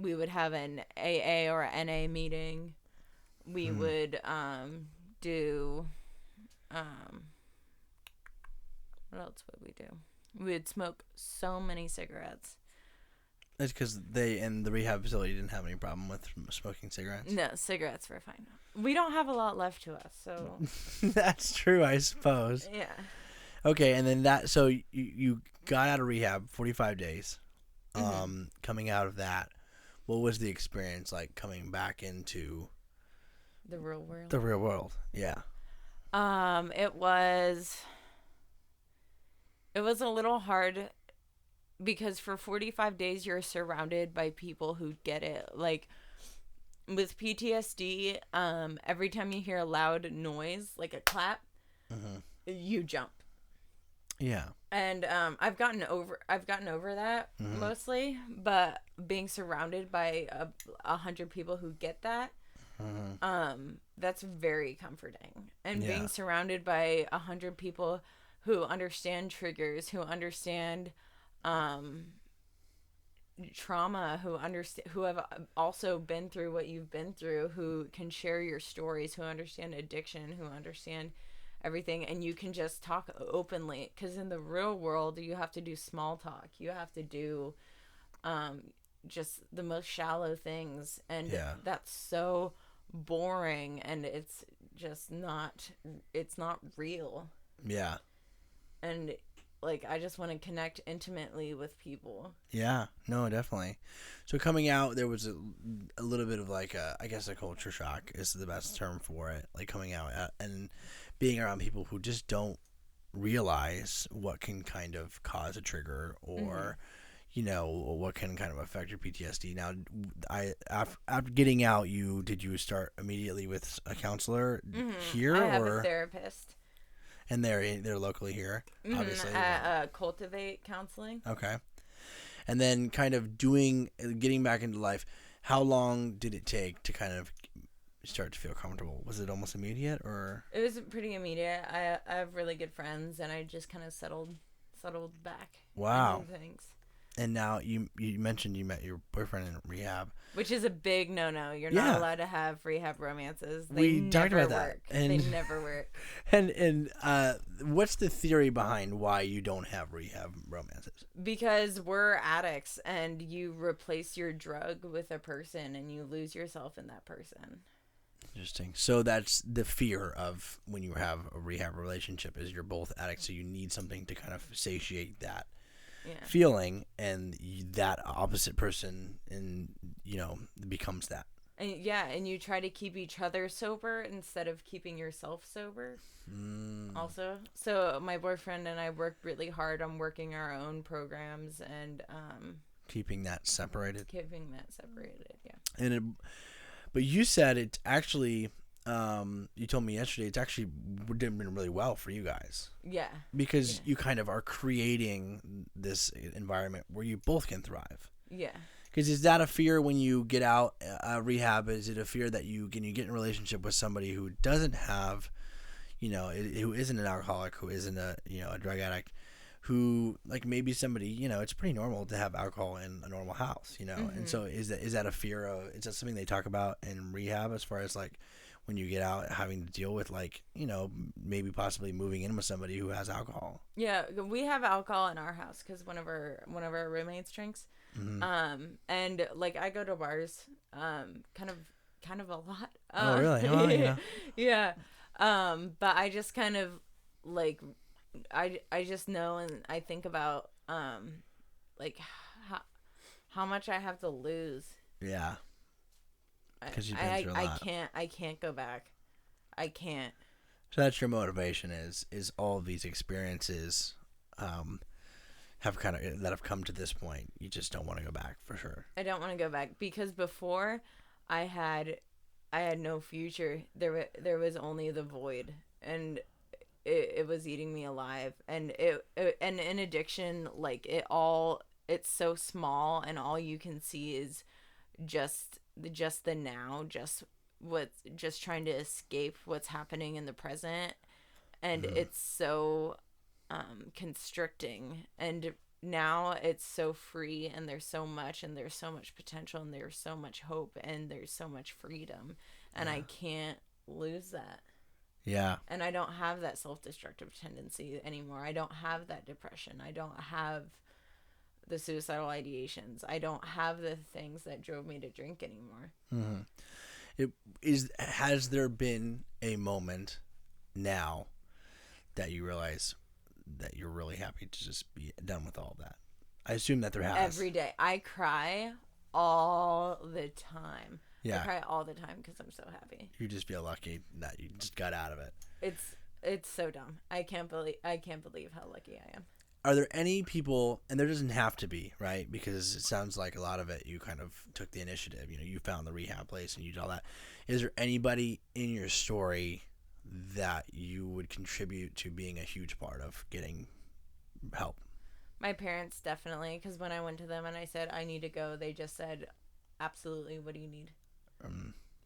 we would have an AA or an NA meeting. We would do what else would we do? We would smoke so many cigarettes. That's because they in the rehab facility didn't have any problem with smoking cigarettes. No, cigarettes were fine. We don't have a lot left to us, so. That's true, I suppose. Yeah. Okay, and then so you got out of rehab 45 days. Coming out of that, what was the experience like coming back into the real world? The real world, yeah. It was a little hard because for 45 days you're surrounded by people who get it. Like with PTSD, every time you hear a loud noise, like a clap, you jump. Yeah. And I've gotten over that mostly, but being surrounded by 100 people who get that, that's very comforting. And being surrounded by 100 people who understand triggers, who understand trauma, who have also been through what you've been through, who can share your stories, who understand addiction, who understand everything, and you can just talk openly. Because in the real world, you have to do small talk. You have to do just the most shallow things, and that's so boring, and it's just not real. Yeah. And like I just want to connect intimately with people. Yeah, no, definitely. So coming out, there was a little bit of like I guess a culture shock is the best term for it. Like coming out and being around people who just don't realize what can kind of cause a trigger or you know what can kind of affect your PTSD. Now, after getting out, did you start immediately with a counselor here? I have a therapist. And they're locally here, obviously. Cultivate Counseling. Okay. And then kind of getting back into life, how long did it take to kind of start to feel comfortable? Was it almost immediate or? It was pretty immediate. I have really good friends, and I just kind of settled back. Wow. Things. And now you mentioned you met your boyfriend in rehab, which is a big no. You're not allowed to have rehab romances. We talked about that. And they never work. And what's the theory behind why you don't have rehab romances? Because we're addicts, and you replace your drug with a person, and you lose yourself in that person. Interesting. So that's the fear of when you have a rehab relationship, is you're both addicts, so you need something to kind of satiate that feeling, and that opposite person, and becomes that. And you try to keep each other sober instead of keeping yourself sober. Also, so my boyfriend and I worked really hard on working our own programs and keeping that separated. Yeah. But you said it's actually, you told me yesterday, it's actually been really well for you guys. Yeah. Because you kind of are creating this environment where you both can thrive. Yeah. Because is that a fear when you get out rehab? Is it a fear that you get in a relationship with somebody who doesn't have, who isn't an alcoholic, who isn't a drug addict, who like maybe somebody, it's pretty normal to have alcohol in a normal house, Mm-hmm. And so is that a fear of? Is that something they talk about in rehab as far as like when you get out having to deal with like maybe possibly moving in with somebody who has alcohol? Yeah, we have alcohol in our house because one of our roommates drinks. Mm-hmm. And like I go to bars, kind of a lot. Oh really? Oh yeah. Yeah. But I just kind of like, I just know, and I think about like how much I have to lose. Yeah. Because you've been through a lot. I can't go back. I can't. So that's your motivation is all of these experiences have come to this point. You just don't want to go back, for sure. I don't want to go back because before I had no future. There was only the void, and it was eating me alive. And and in addiction, like it's so small, and all you can see is just the now, just trying to escape what's happening in the present, and it's so constricting. And now it's so free, and there's so much potential, and there's so much hope, and there's so much freedom, and I can't lose that. Yeah. And I don't have that self-destructive tendency anymore. I don't have that depression. I don't have the suicidal ideations. I don't have the things that drove me to drink anymore. Has there been a moment now that you realize that you're really happy to just be done with all of that? I assume that there has. Every day. I cry all the time. Yeah. I cry all the time because I'm so happy. You just feel lucky that you just got out of it. It's so dumb. I can't believe how lucky I am. Are there any people, and there doesn't have to be, right? Because it sounds like a lot of it, you kind of took the initiative. You found the rehab place and you did all that. Is there anybody in your story that you would contribute to being a huge part of getting help? My parents, definitely, because when I went to them and I said, I need to go, they just said, absolutely, what do you need?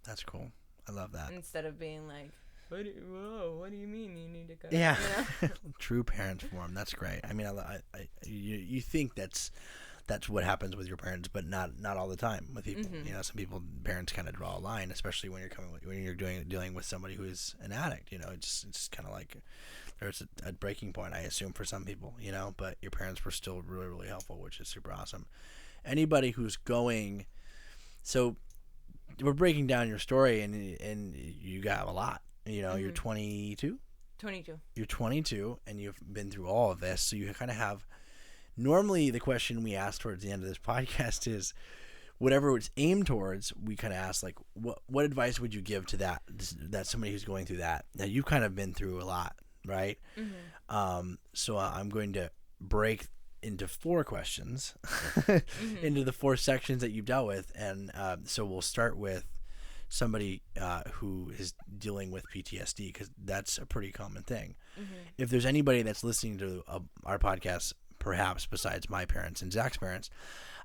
That's cool. I love that. Instead of being like, what do you mean you need to go? Yeah. True parents form. That's great. I mean, you think that's what happens with your parents, but not all the time with people. Mm-hmm. Some people, parents kind of draw a line, especially when you're dealing with somebody who is an addict. It's just kind of like there's a breaking point, I assume, for some people. But your parents were still really, really helpful, which is super awesome. Anybody who's going, so we're breaking down your story, and you got a lot. You're 22? 22. You're 22, and you've been through all of this, so you kind of have... Normally, the question we ask towards the end of this podcast is, whatever it's aimed towards, we kind of ask, like, what advice would you give to that somebody who's going through that? Now, you've kind of been through a lot, right? Mm-hmm. So I'm going to break into 4 questions, Mm-hmm. into the 4 sections that you've dealt with, and so we'll start with somebody who is dealing with PTSD, because that's a pretty common thing. Mm-hmm. If there's anybody that's listening to our podcast, perhaps besides my parents and Zach's parents,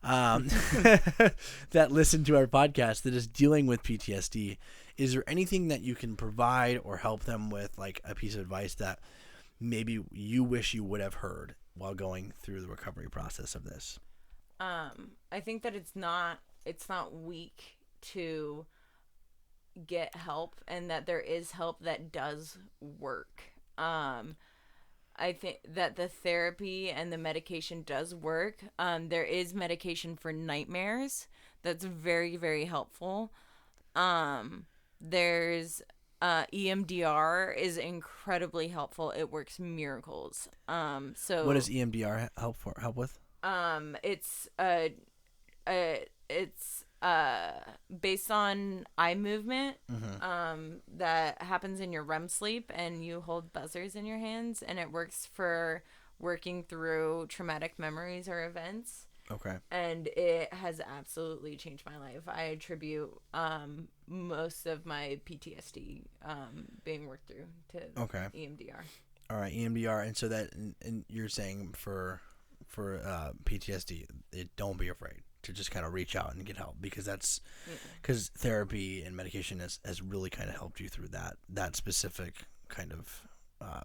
that listen to our podcast that is dealing with PTSD, is there anything that you can provide or help them with, like a piece of advice that maybe you wish you would have heard while going through the recovery process of this? I think that it's not weak to get help, and that there is help that does work. I think that the therapy and the medication does work. There is medication for nightmares that's very, very helpful. There's EMDR is incredibly helpful. It works miracles. So what does EMDR help with? It's based on eye movement that happens in your REM sleep, and you hold buzzers in your hands, and it works for working through traumatic memories or events. Okay. And it has absolutely changed my life. I attribute most of my PTSD being worked through to EMDR. All right, EMDR, and so that, and you're saying for PTSD, don't be afraid to just kind of reach out and get help, because that's because therapy and medication has really kind of helped you through that specific kind of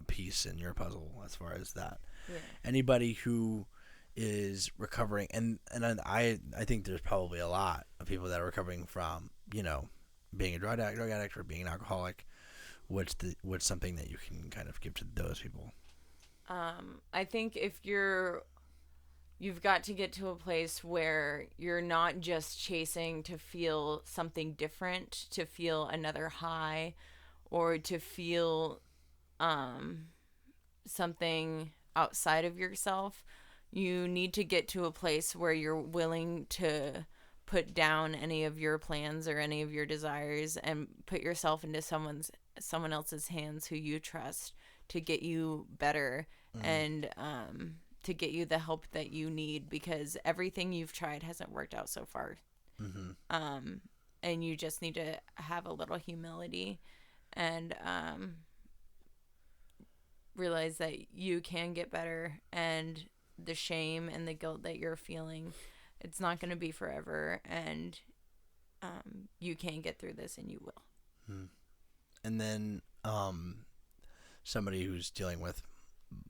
piece in your puzzle as far as that. Yeah. Anybody who is recovering, and I think there's probably a lot of people that are recovering from, being a drug addict or being an alcoholic. What's something that you can kind of give to those people? I think if you've got to get to a place where you're not just chasing to feel something different, to feel another high, or to feel something outside of yourself. You need to get to a place where you're willing to put down any of your plans or any of your desires and put yourself into someone else's hands who you trust to get you better and to get you the help that you need, because everything you've tried hasn't worked out so far. And you just need to have a little humility and realize that you can get better, and the shame and the guilt that you're feeling, it's not going to be forever, and you can get through this, and you will. And then somebody who's dealing with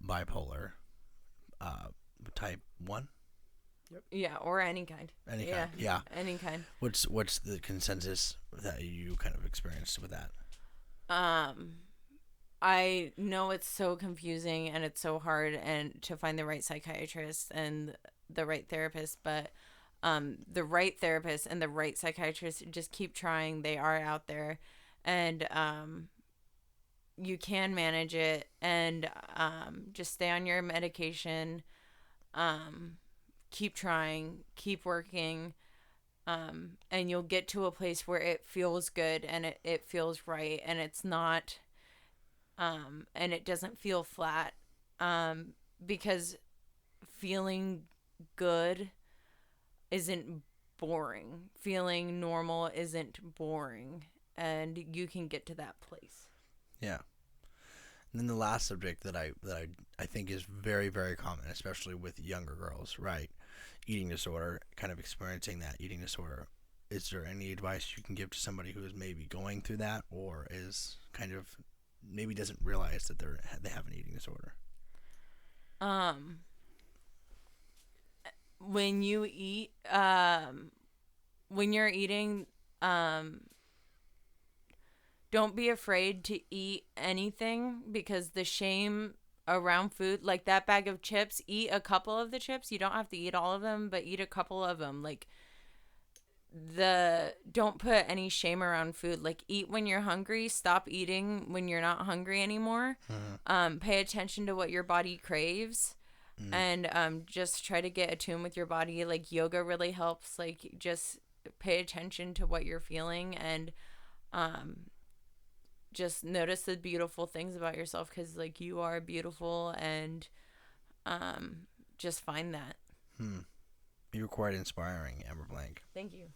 bipolar type 1. Yep. Yeah, or any kind. Any kind. Yeah. Any kind. What's the consensus that you kind of experienced with that? I know it's so confusing and it's so hard and to find the right psychiatrist and the right therapist, but the right therapist and the right psychiatrist, just keep trying. They are out there, and you can manage it, and just stay on your medication. Keep trying, keep working, and you'll get to a place where it feels good and it feels right, and it's not and it doesn't feel flat, because feeling good isn't boring. Feeling normal isn't boring, and you can get to that place. Yeah. And then the last subject that I think is very, very common, especially with younger girls, right? Eating disorder, kind of experiencing that eating disorder. Is there any advice you can give to somebody who is maybe going through that, or is kind of maybe doesn't realize that they have an eating disorder? When you eat, when you're eating, don't be afraid to eat anything, because the shame around food, like that bag of chips, eat a couple of the chips. You don't have to eat all of them, but eat a couple of them. Like, don't put any shame around food. Like, eat when you're hungry. Stop eating when you're not hungry anymore. Pay attention to what your body craves, and just try to get attuned with your body. Like, yoga really helps. Like, just pay attention to what you're feeling, and just notice the beautiful things about yourself, because like you are beautiful, and just find that. You're quite inspiring, Amber Blank. Thank you.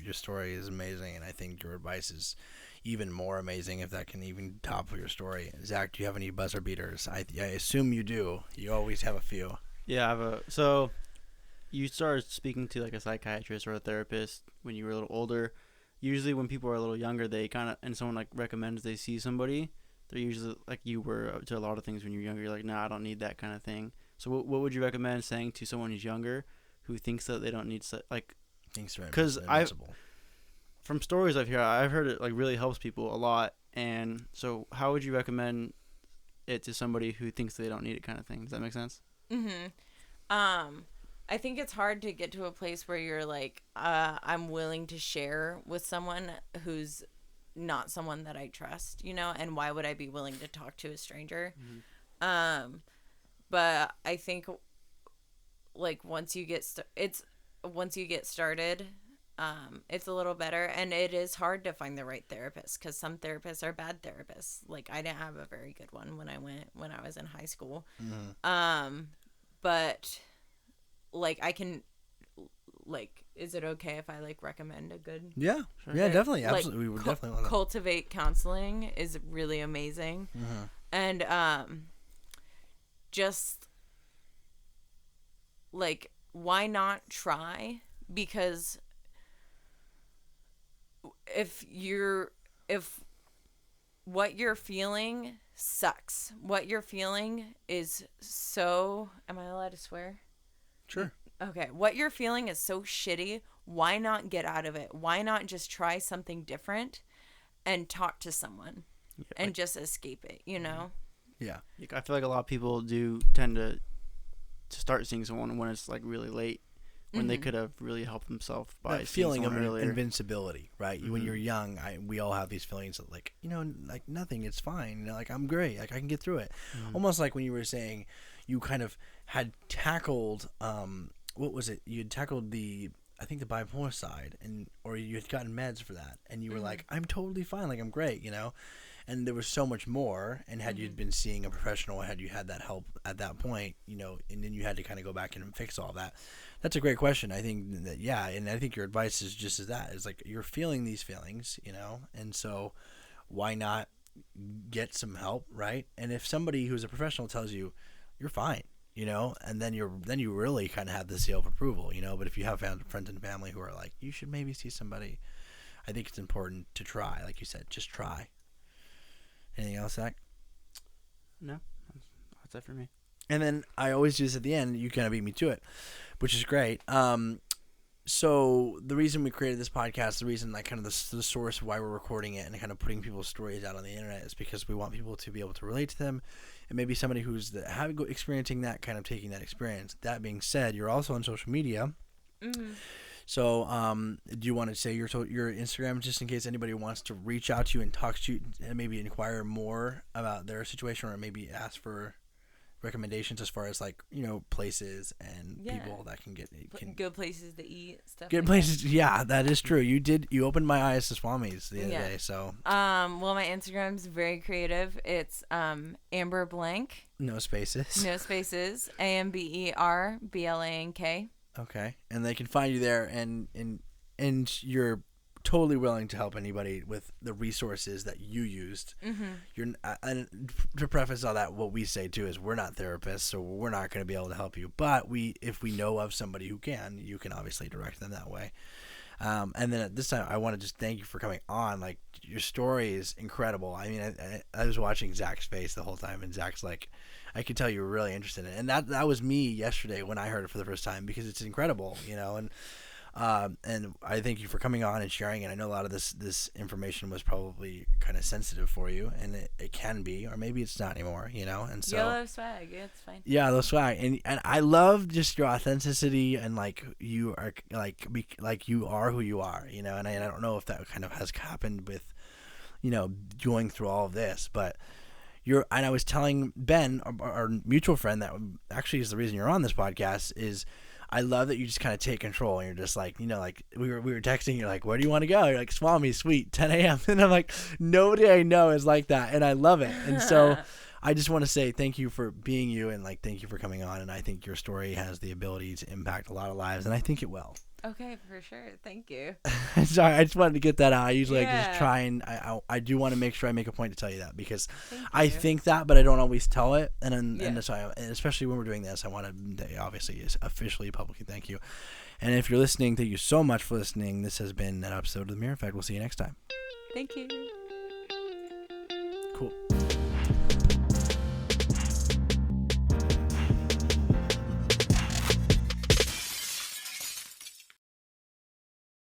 Your story is amazing, and I think your advice is even more amazing, if that can even top your story. Zach, do you have any buzzer beaters? I assume you do. You always have a few. Yeah, I have so you started speaking to like a psychiatrist or a therapist when you were a little older. Usually when people are a little younger, they kind of, and someone like recommends they see somebody, they're usually like you were to a lot of things when you're younger. You're like, nah, I don't need that kind of thing. So what would you recommend saying to someone who's younger, who thinks that they don't need Thinks they're because invincible. From stories I've heard it like really helps people a lot. And so how would you recommend it to somebody who thinks they don't need it, kind of thing? Does that make sense? I think it's hard to get to a place where you're like, I'm willing to share with someone who's not someone that I trust, you know, and why would I be willing to talk to a stranger? But I think like once you get started, it's a little better, and it is hard to find the right therapist because some therapists are bad therapists. Like I didn't have a very good one when I was in high school. But like I can, like, is it okay if I like recommend a good? Yeah, sure. Yeah, definitely, absolutely. Like, we would definitely want that. Cultivate Counseling is really amazing, and just like why not try? Because if what you're feeling sucks, what you're feeling is so, am I allowed to swear? Sure. Okay. What you're feeling is so shitty. Why not get out of it? Why not just try something different and talk to someone and just escape it, you know? Yeah. I feel like a lot of people do tend to start seeing someone when it's like really late, when they could have really helped themselves by that feeling of earlier. Invincibility, right? When you're young, we all have these feelings of like, you know, like nothing, it's fine. You know, like I'm great, like I can get through it. Almost like when you were saying you kind of had tackled, what was it? You had tackled I think the bipolar side, or you had gotten meds for that, and you were like, I'm totally fine, like I'm great, you know. And there was so much more, and had you been seeing a professional, had you had that help at that point, you know, and then you had to kind of go back and fix all that. That's a great question. I think that, yeah, and I think your advice is just as that. It's like you're feeling these feelings, you know, and so why not get some help, right? And if somebody who's a professional tells you you're fine, you know, and then you really kind of have the seal of approval, you know. But if you have friends and family who are like, you should maybe see somebody, I think it's important to try, like you said, just try. Anything else, Zach? No, that's it for me. And then I always do this at the end. You kind of beat me to it, which is great. So the reason we created this podcast, the reason like kind of the source of why we're recording it and kind of putting people's stories out on the internet is because we want people to be able to relate to them, and maybe somebody who's experiencing that, kind of taking that experience. That being said, you're also on social media. So, do you want to say your Instagram, just in case anybody wants to reach out to you and talk to you and maybe inquire more about their situation, or maybe ask for recommendations as far as like, you know, places and people that can good places to eat, stuff. Good places. Yeah, that is true. You opened my eyes to Swami's the other day. So, well, my Instagram's very creative. It's Amber Blank. No spaces. No spaces. AMBERBLANK. Okay, and they can find you there, and you're totally willing to help anybody with the resources that you used. You're and to preface all that, what we say too is we're not therapists, so we're not going to be able to help you. But if we know of somebody who can, you can obviously direct them that way. And then at this time, I want to just thank you for coming on. Like, your story is incredible. I mean, I was watching Zach's face the whole time, and Zach's like, I could tell you were really interested in it. And that was me yesterday when I heard it for the first time, because it's incredible, you know. And I thank you for coming on and sharing it. I know a lot of this information was probably kind of sensitive for you, and it can be, or maybe it's not anymore, you know. And so yellow swag, yeah, it's fine. Yeah, the swag, and I love just your authenticity, and like you are like you are who you are, you know. And I don't know if that kind of has happened with, you know, going through all of this, but and I was telling Ben, our mutual friend, that actually is the reason you're on this podcast, is I love that you just kind of take control, and you're just like, you know, like we were texting, you're like, where do you want to go? You're like, Swami, sweet, 10 a.m. And I'm like, nobody I know is like that, and I love it. And so I just want to say thank you for being you, and like thank you for coming on. And I think your story has the ability to impact a lot of lives, and I think it will. Okay, for sure. Thank you. Sorry, I just wanted to get that out. I usually just try, and I do want to make sure I make a point to tell you that, because I think that, but I don't always tell it. And so and especially when we're doing this, I want to obviously officially publicly thank you. And if you're listening, thank you so much for listening. This has been an episode of The Mirror Effect. We'll see you next time. Thank you. Cool.